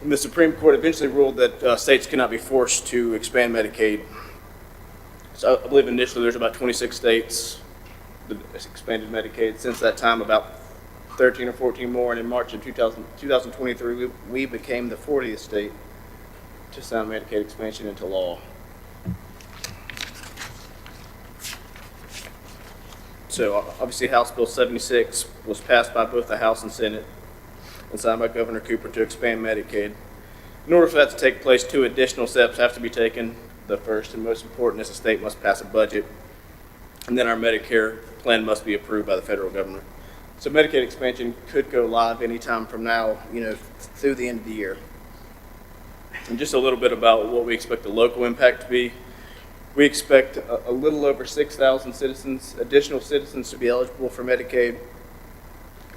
And the Supreme Court eventually ruled that states cannot be forced to expand Medicaid. So I believe initially there's about 26 states that expanded Medicaid. Since that time, about 13 or 14 more, and in March of 2023, we became the 40th state to sign Medicaid expansion into law. So obviously House Bill 76 was passed by both the House and Senate and signed by Governor Cooper to expand Medicaid. In order for that to take place, 2 additional steps have to be taken. The first and most important is the state must pass a budget, and then our Medicare plan must be approved by the federal government. So Medicaid expansion could go live anytime from now, through the end of the year. And just a little bit about what we expect the local impact to be. We expect a little over 6,000 additional citizens to be eligible for Medicaid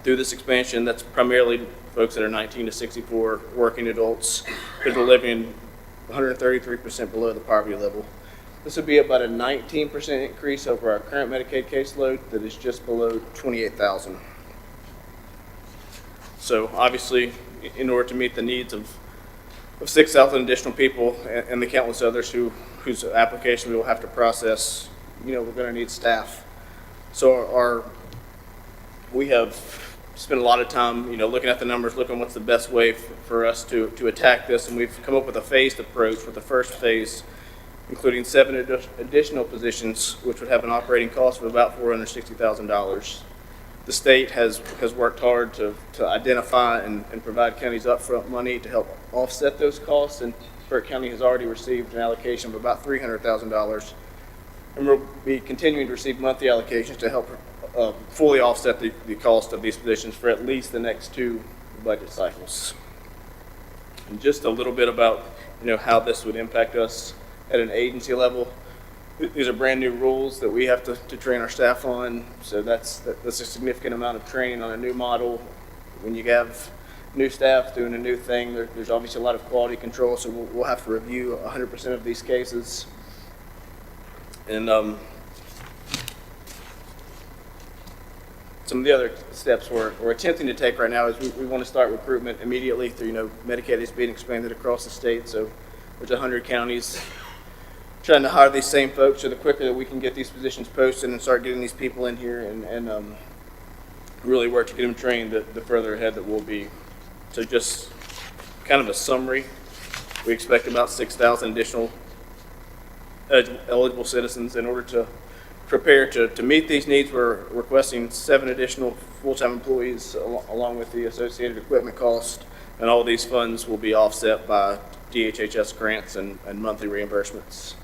through this expansion. That's primarily folks that are 19 to 64, working adults that are living 133% below the poverty level. This would be about a 19% increase over our current Medicaid caseload that is just below 28,000. So obviously, in order to meet the needs of 6,000 additional people and the countless others whose application we will have to process, we're going to need staff. So we have spent a lot of time, looking at the numbers, looking what's the best way for us to attack this, and we've come up with a phased approach, with the first phase including 7 additional positions, which would have an operating cost of about $460,000. The state has worked hard to identify and provide counties upfront money to help offset those costs, and Burke County has already received an allocation of about $300,000, and we'll be continuing to receive monthly allocations to help fully offset the cost of these positions for at least the next 2 budget cycles. And just a little bit about how this would impact us at an agency level. These are brand new rules that we have to train our staff on, so that's a significant amount of training on a new model. When you have new staff doing a new thing, there's obviously a lot of quality control, so we'll have to review 100% of these cases. And some of the other steps we're attempting to take right now is we want to start recruitment immediately through, Medicaid is being expanded across the state, so there's 100 counties trying to hire these same folks. So the quicker that we can get these positions posted and start getting these people in here and really work to get them trained, the further ahead that we'll be. So just kind of a summary, we expect about 6,000 additional eligible citizens. In order to prepare to meet these needs, we're requesting 7 additional full-time employees along with the associated equipment cost, and all these funds will be offset by DHHS grants and monthly reimbursements.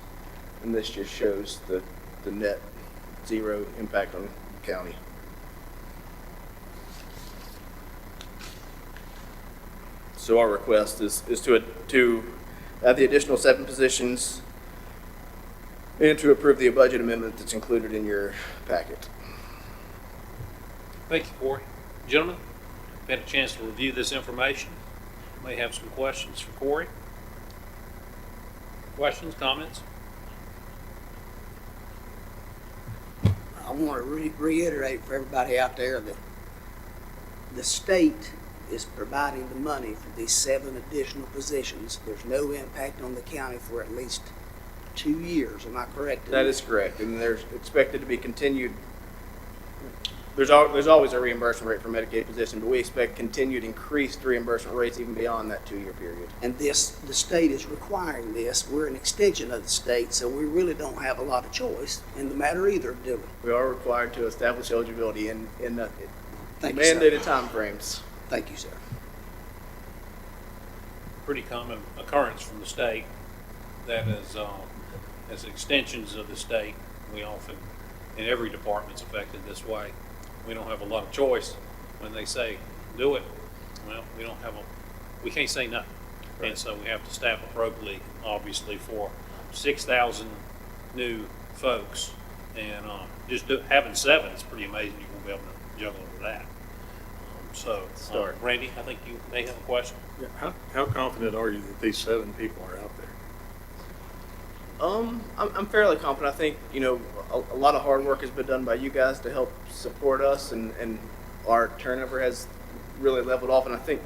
And this just shows the net zero impact on the county. So our request is to add the additional 7 positions and to approve the budget amendment that's included in your packet. Thank you, Corey. Gentlemen, I've had a chance to review this information. May have some questions for Corey. Questions, comments? I want to reiterate for everybody out there that the state is providing the money for these 7 additional positions. There's no impact on the county for at least 2 years. Am I correct? That is correct, and there's expected to be continued there's always a reimbursement rate for Medicaid position, but we expect continued increased reimbursement rates even beyond that 2-year period. And the state is requiring this. We're an extension of the state, so we really don't have a lot of choice in the matter either, do we? We are required to establish eligibility in the Thank you, sir. mandated timeframes. Thank you, sir. Pretty common occurrence from the state. That is, as extensions of the state, we often, in every department's affected this way. We don't have a lot of choice when they say, do it. Well, we can't say no. And so we have to staff appropriately, obviously, for 6,000 new folks. And having 7 is pretty amazing. You won't be able to juggle with that. Randy, I think you may have a question. Yeah, how confident are you that these 7 people are out there? I'm fairly confident. I think, a lot of hard work has been done by you guys to help support us, and our turnover has really leveled off. And I think,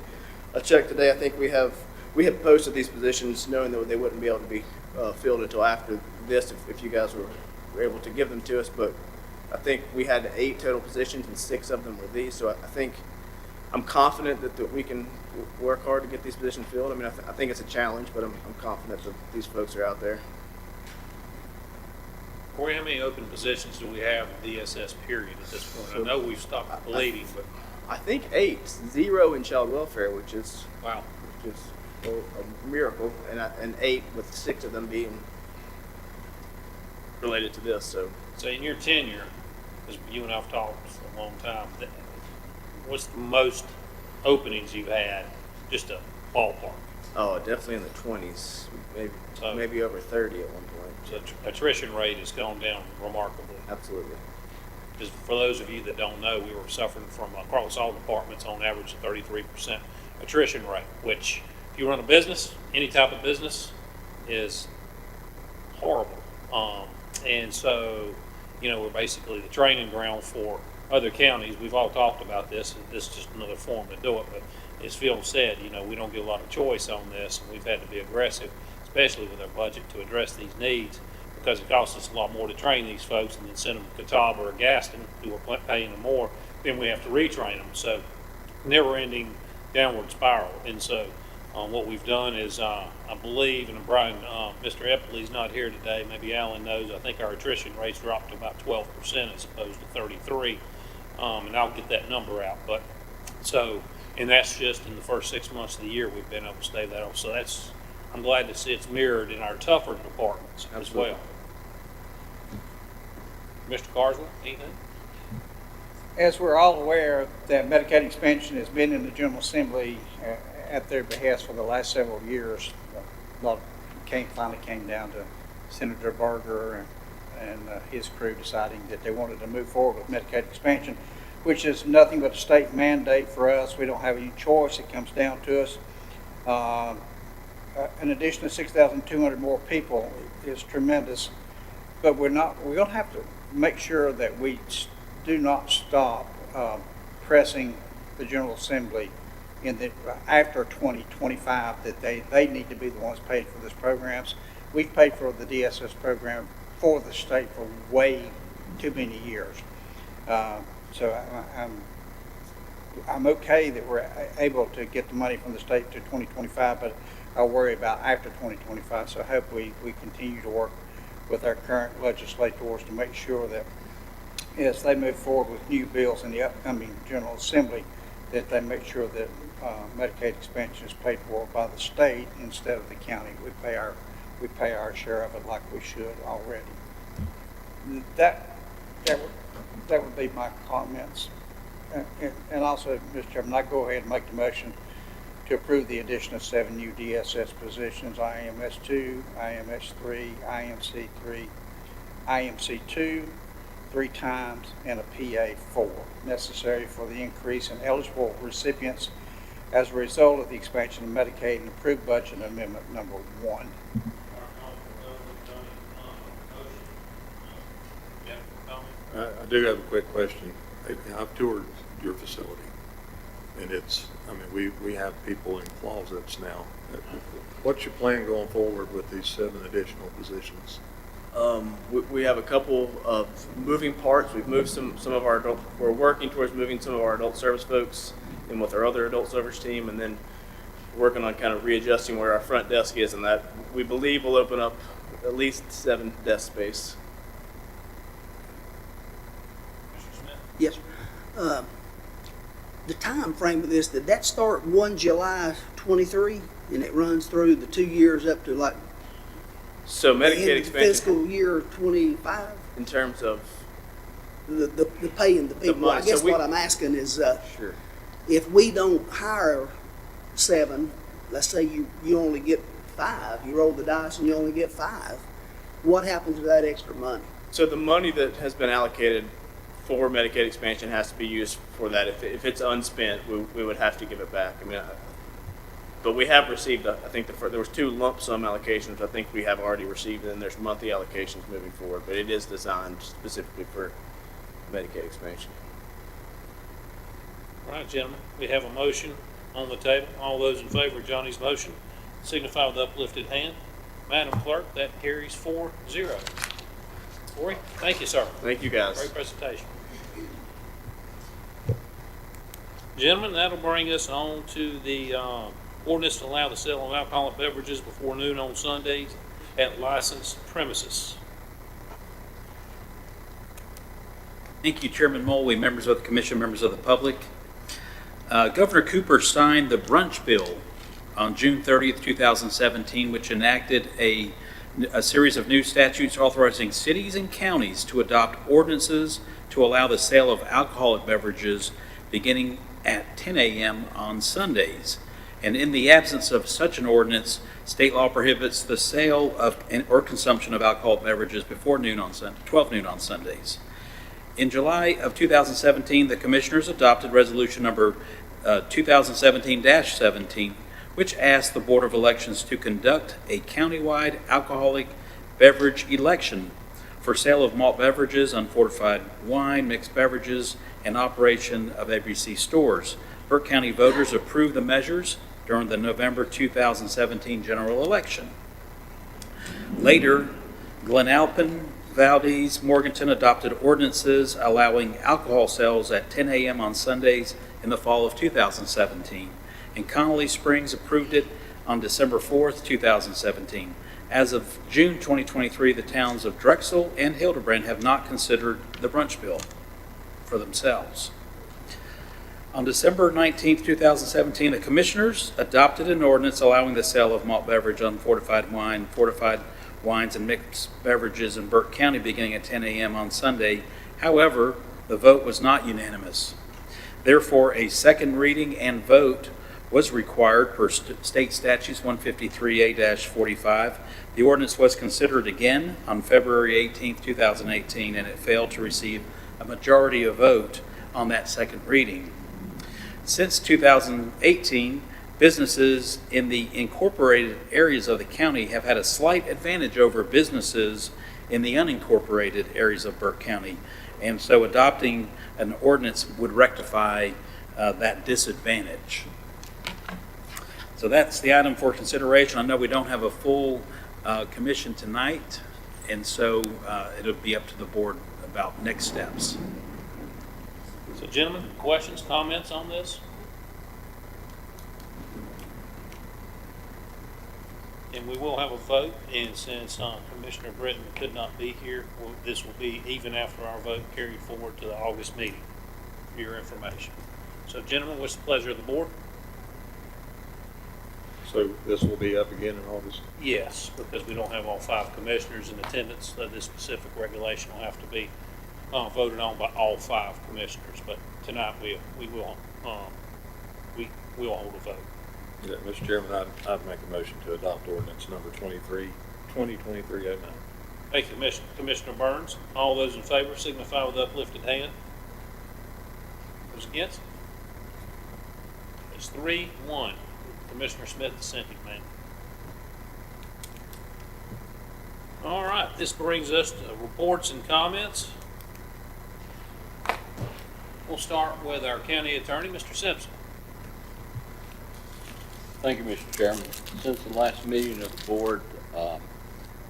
I checked today, I think we had posted these positions knowing that they wouldn't be able to be filled until after this if you guys were able to give them to us. But I think we had 8 total positions and 6 of them were these. So I think I'm confident that we can work hard to get these positions filled. I mean, I think it's a challenge, but I'm confident that these folks are out there. Corey, how many open positions do we have in DSS period at this point? I know we've stopped bleeding, but I think 8, 0 in child welfare, which is wow, a miracle, and 8 with 6 of them being related to this. So in your tenure, because you and I've talked for a long time, what's the most openings you've had? Just a ballpark. Oh, definitely in the 20s, maybe over 30 at one point. So attrition rate has gone down remarkably. Absolutely. Because for those of you that don't know, we were suffering from across all departments on average a 33% attrition rate, which if you run a business, any type of business, is horrible. And so, we're basically the training ground for other counties. We've all talked about this, and this is just another form to do it. But as Phil said, we don't get a lot of choice on this, and we've had to be aggressive, especially with our budget, to address these needs, because it costs us a lot more to train these folks and then send them to Catawba or Gaston, who are paying them more. Then we have to retrain them. So never-ending downward spiral. And so what we've done is, I believe, and Brian, Mr. Epley's not here today, maybe Alan knows, I think our attrition rates dropped to about 12% as opposed to 33%. And I'll get that number out. And that's just in the first 6 months of the year we've been able to stay that off. So I'm glad to see it's mirrored in our tougher departments as well. Mr. Carswell, anything? As we're all aware, that Medicaid expansion has been in the General Assembly at their behest for the last several years. A lot finally came down to Senator Berger and his crew deciding that they wanted to move forward with Medicaid expansion, which is nothing but a state mandate for us. We don't have any choice. It comes down to us. An addition of 6,200 more people is tremendous, but we're going to have to make sure that we do not stop pressing the General Assembly in that after 2025 that they need to be the ones paying for these programs. We've paid for the DSS program for the state for way too many years. So I'm okay that we're able to get the money from the state to 2025, but I worry about after 2025. So I hope we continue to work with our current legislators to make sure that as they move forward with new bills in the upcoming General Assembly, that they make sure that Medicaid expansion is paid for by the state instead of the county. We pay our share of it like we should already. That would be my comments. And also, Mr. Chairman, I go ahead and make the motion to approve the addition of 7 new DSS positions, IMS2, IMS3, IMC3, IMC2, 3 times, and a PA4, necessary for the increase in eligible recipients as a result of the expansion of Medicaid and approved budget amendment number 1. I do have a quick question. I've toured your facility, and we have people in closets now. What's your plan going forward with these 7 additional positions? We have a couple of moving parts. We've moved some of our adult, we're working towards moving some of our adult service folks in with our other adult service team, and then working on kind of readjusting where our front desk is, and that we believe will open up at least 7 desk space. Yes. The time frame of this, did that start 1 July 23 and it runs through the 2 years up to like So the end Medicaid of expansion, fiscal year 25? in terms of The paying the people. money. I guess So we- what I'm asking is, sure. if we don't hire 7, let's say you only get 5, you roll the dice and you only get 5, what happens to that extra money? So the money that has been allocated for Medicaid expansion has to be used for that. If it's unspent, we would have to give it back. I mean, but we have received, I think there was 2 lump sum allocations I think we have already received, and then there's monthly allocations moving forward. But it is designed specifically for Medicaid expansion. All right, gentlemen, we have a motion on the table. All those in favor of Johnny's motion signify with uplifted hand. Madam Clerk, that carries 4-0. Corey, thank you, sir. Thank you, guys. Great presentation. Gentlemen, that'll bring us on to the ordinance to allow the sale of alcoholic beverages before noon on Sundays at licensed premises. Thank you, Chairman Mulway, members of the commission, members of the public. Governor Cooper signed the brunch bill on June 30th, 2017, which enacted a series of new statutes authorizing cities and counties to adopt ordinances to allow the sale of alcoholic beverages beginning at 10 a.m. on Sundays. And in the absence of such an ordinance, state law prohibits the sale of or consumption of alcoholic beverages before 12 noon on Sundays. In July of 2017, the commissioners adopted resolution number 2017-17, which asked the Board of Elections to conduct a countywide alcoholic beverage election for sale of malt beverages, unfortified wine, mixed beverages, and operation of ABC stores. Burke County voters approved the measures during the November 2017 general election. Later, Glen Alpin, Valdez, Morganton adopted ordinances allowing alcohol sales at 10 a.m. on Sundays in the fall of 2017, and Connolly Springs approved it on December 4th, 2017. As of June 2023, the towns of Drexel and Hildebrand have not considered the brunch bill for themselves. On December 19th, 2017, the commissioners adopted an ordinance allowing the sale of malt beverage, unfortified wine, fortified wines, and mixed beverages in Burke County beginning at 10 a.m. on Sunday. However, the vote was not unanimous. Therefore, a second reading and vote was required per state statutes 153A-45. The ordinance was considered again on February 18, 2018, and it failed to receive a majority of vote on that second reading. Since 2018, businesses in the incorporated areas of the county have had a slight advantage over businesses in the unincorporated areas of Burke County, and so adopting an ordinance would rectify that disadvantage. So that's the item for consideration. I know we don't have a full commission tonight, and so it'll be up to the board about next steps. So gentlemen, questions, comments on this? And we will have a vote, and since Commissioner Britton could not be here, this will be even after our vote carried forward to the August meeting, for your information. So gentlemen, what's the pleasure of the board? So this will be up again in August? Yes, because we don't have all 5 commissioners in attendance, so this specific regulation will have to be voted on by all 5 commissioners. But tonight we will hold a vote. Yeah, Mr. Chairman, I'd make a motion to adopt ordinance number 2023-09. Thank you, Commissioner Burns. All those in favor signify with uplifted hand. Those against? It's 3-1. Commissioner Smith dissenting, man. All right, this brings us to reports and comments. We'll start with our county attorney, Mr. Simpson. Thank you, Mr. Chairman. Since the last meeting of the board,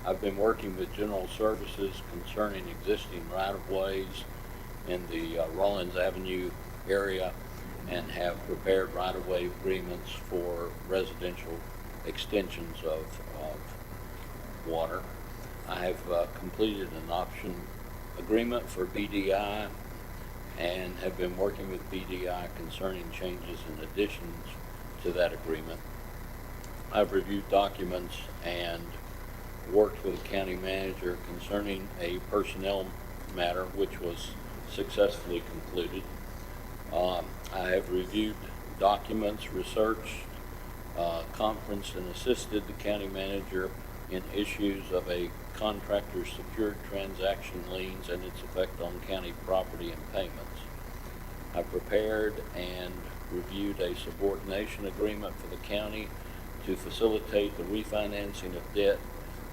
I've been working with General Services concerning existing right-of-ways in the Rollins Avenue area and have prepared right-of-way agreements for residential extensions of water. I have completed an option agreement for BDI and have been working with BDI concerning changes and additions to that agreement. I've reviewed documents and worked with the county manager concerning a personnel matter which was successfully concluded. I have reviewed documents, researched, conferenced, and assisted the county manager in issues of a contractor's secured transaction liens and its effect on county property and payments. I prepared and reviewed a subordination agreement for the county to facilitate the refinancing of debt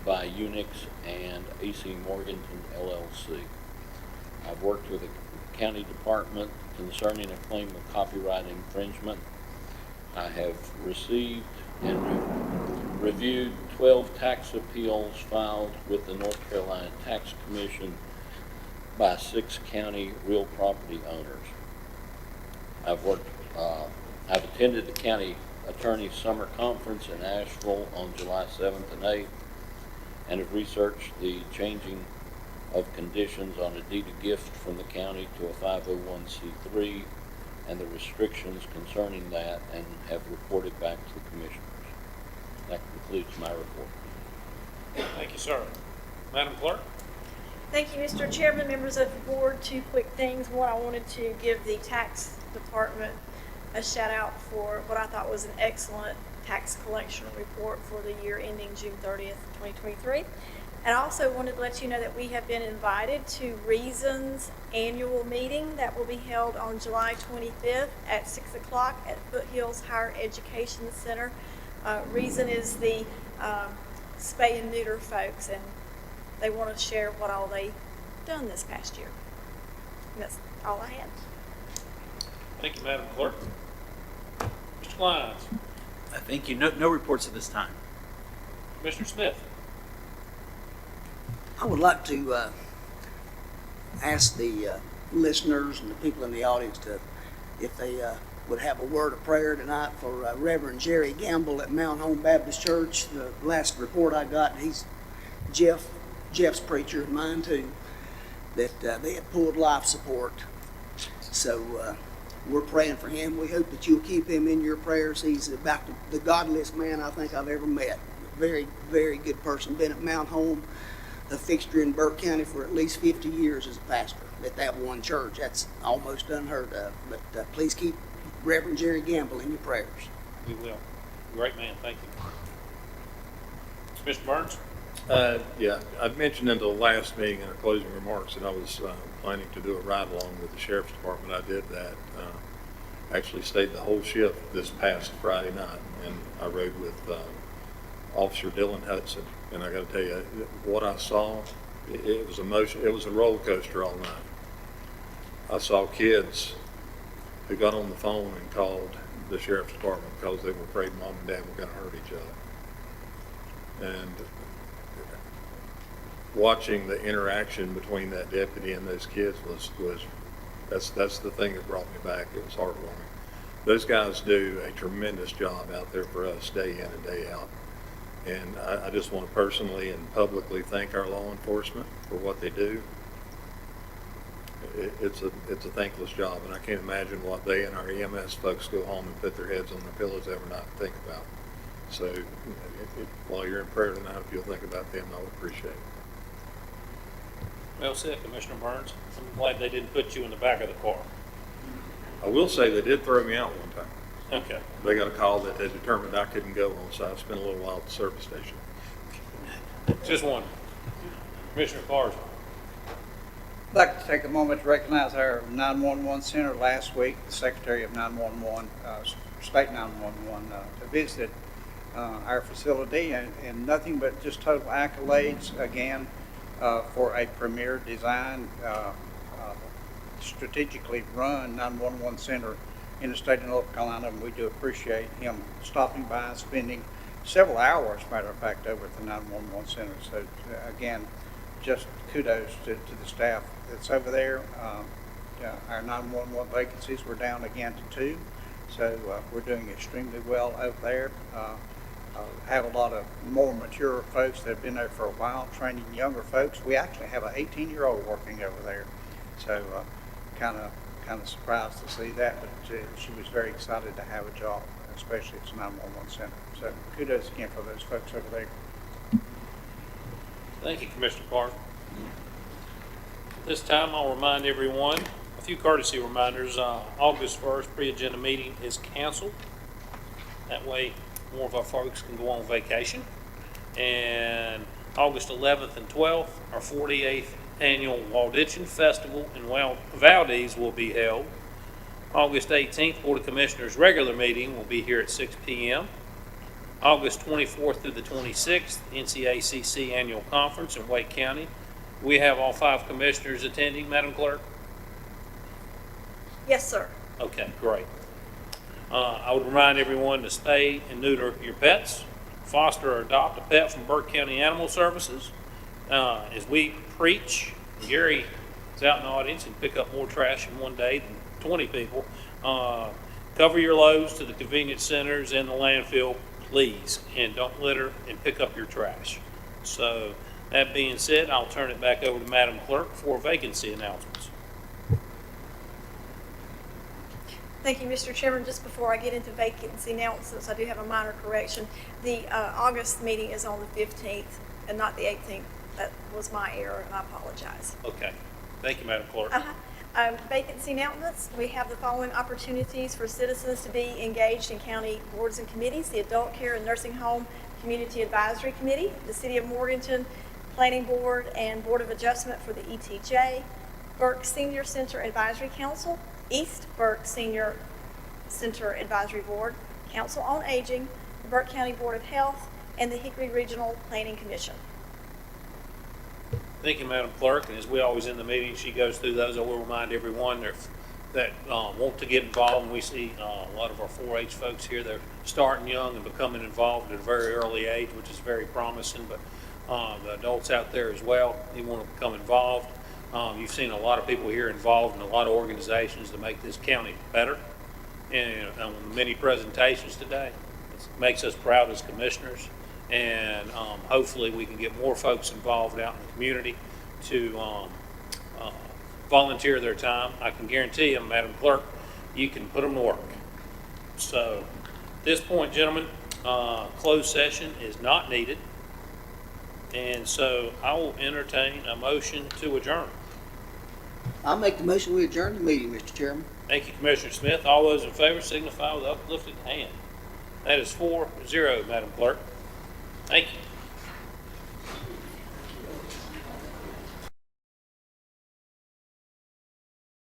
by Unix and AC Morganton LLC. I've worked with the county department concerning a claim of copyright infringement. I have received and reviewed 12 tax appeals filed with the North Carolina Tax Commission by 6 county real property owners. I've attended the county attorney's summer conference in Asheville on July 7th and 8th and have researched the changing of conditions on a deed of gift from the county to a 501c3 and the restrictions concerning that, and have reported back to the commissioners. That concludes my report. Thank you, sir. Madam Clerk? Thank you, Mr. Chairman, members of the board. 2 quick things. One, I wanted to give the tax department a shout out for what I thought was an excellent tax collection report for the year ending June 30th, 2023. And I also wanted to let you know that we have been invited to Reason's annual meeting that will be held on July 25th at 6 o'clock at Foothills Higher Education Center. Reason is the spay and neuter folks, and they want to share what all they've done this past year. And that's all I had. Thank you, Madam Clerk. Mr. Lyons? Thank you. No reports at this time. Commissioner Smith? I would like to ask the listeners and the people in the audience if they would have a word of prayer tonight for Reverend Jerry Gamble at Mount Home Baptist Church. The last report I got, he's Jeff's preacher, and mine too, that they had pulled life support. So we're praying for him. We hope that you'll keep him in your prayers. He's about the godliest man I think I've ever met. Very, very good person. Been at Mount Home, a fixture in Burke County for at least 50 years as a pastor at that one church. That's almost unheard of. But please keep Reverend Jerry Gamble in your prayers. We will. Great man. Thank you. Mr. Burns? Yeah, I mentioned in the last meeting in our closing remarks that I was planning to do a ride-along with the Sheriff's Department. I did that. Actually stayed the whole shift this past Friday night, and I rode with Officer Dylan Hudson. And I got to tell you, what I saw, it was emotional. It was a roller coaster all night. I saw kids who got on the phone and called the Sheriff's Department because they were afraid Mom and Dad were going to hurt each other. And watching the interaction between that deputy and those kids that's the thing that brought me back. It was heartwarming. Those guys do a tremendous job out there for us day in and day out. And I just want to personally and publicly thank our law enforcement for what they do. It's a thankless job, and I can't imagine what they and our EMS folks go home and put their heads on their pillows every night and think about. So while you're in prayer tonight, if you'll think about them, I would appreciate it. Well said, Commissioner Burns. I'm glad they didn't put you in the back of the car. I will say they did throw me out one time. Okay. They got a call that they determined I couldn't go on, so I spent a little while at the service station. Just one. Commissioner Carson? I'd like to take a moment to recognize our 911 center last week. The Secretary of 911, State 911, visited our facility, and nothing but just total accolades again for a premier design, strategically run 911 center in the state of North Carolina, and we do appreciate him stopping by, spending several hours, matter of fact, over at the 911 center. So again, just kudos to the staff that's over there. Our 911 vacancies were down again to 2, so we're doing extremely well over there. Have a lot of more mature folks that have been there for a while, training younger folks. We actually have an 18-year-old working over there, so kind of surprised to see that, but she was very excited to have a job, especially at the 911 center. So kudos again for those folks over there. Thank you, Commissioner Clark. This time, I'll remind everyone, a few courtesy reminders. August 1st pre-agenda meeting is canceled. That way, more of our folks can go on vacation. And August 11th and 12th, our 48th annual Walditchen Festival in Valdez will be held. August 18th, Board of Commissioners regular meeting will be here at 6 p.m. August 24th through the 26th, NCACC Annual Conference in Wake County. We have all 5 commissioners attending, Madam Clerk? Yes, sir. Okay, great. I would remind everyone to spay and neuter your pets, foster or adopt a pet from Burke County Animal Services. As we preach, Gary is out in the audience and pick up more trash in one day than 20 people. Cover your loads to the convenience centers and the landfill, please, and don't litter and pick up your trash. So that being said, I'll turn it back over to Madam Clerk for vacancy announcements. Thank you, Mr. Chairman. Just before I get into vacancy announcements, I do have a minor correction. The August meeting is on the 15th and not the 18th. That was my error, and I apologize. Okay. Thank you, Madam Clerk. Vacancy announcements. We have the following opportunities for citizens to be engaged in county boards and committees: the Adult Care and Nursing Home Community Advisory Committee, the City of Morganton Planning Board and Board of Adjustment for the ETJ, Burke Senior Center Advisory Council, East Burke Senior Center Advisory Board, Council on Aging, the Burke County Board of Health, and the Hickory Regional Planning Commission. Thank you, Madam Clerk. And as we always in the meeting, she goes through those. I will remind everyone that want to get involved. And we see a lot of our 4-H folks here. They're starting young and becoming involved at a very early age, which is very promising. But the adults out there as well, they want to become involved. You've seen a lot of people here involved in a lot of organizations to make this county better. And on many presentations today, it makes us proud as commissioners. And hopefully we can get more folks involved out in the community to volunteer their time. I can guarantee you, Madam Clerk, you can put them to work. So at this point, gentlemen, closed session is not needed. And so I will entertain a motion to adjourn. I'll make the motion we adjourn the meeting, Mr. Chairman. Thank you, Commissioner Smith. All those in favor signify with uplifted hand. That is 4-0, Madam Clerk. Thank you.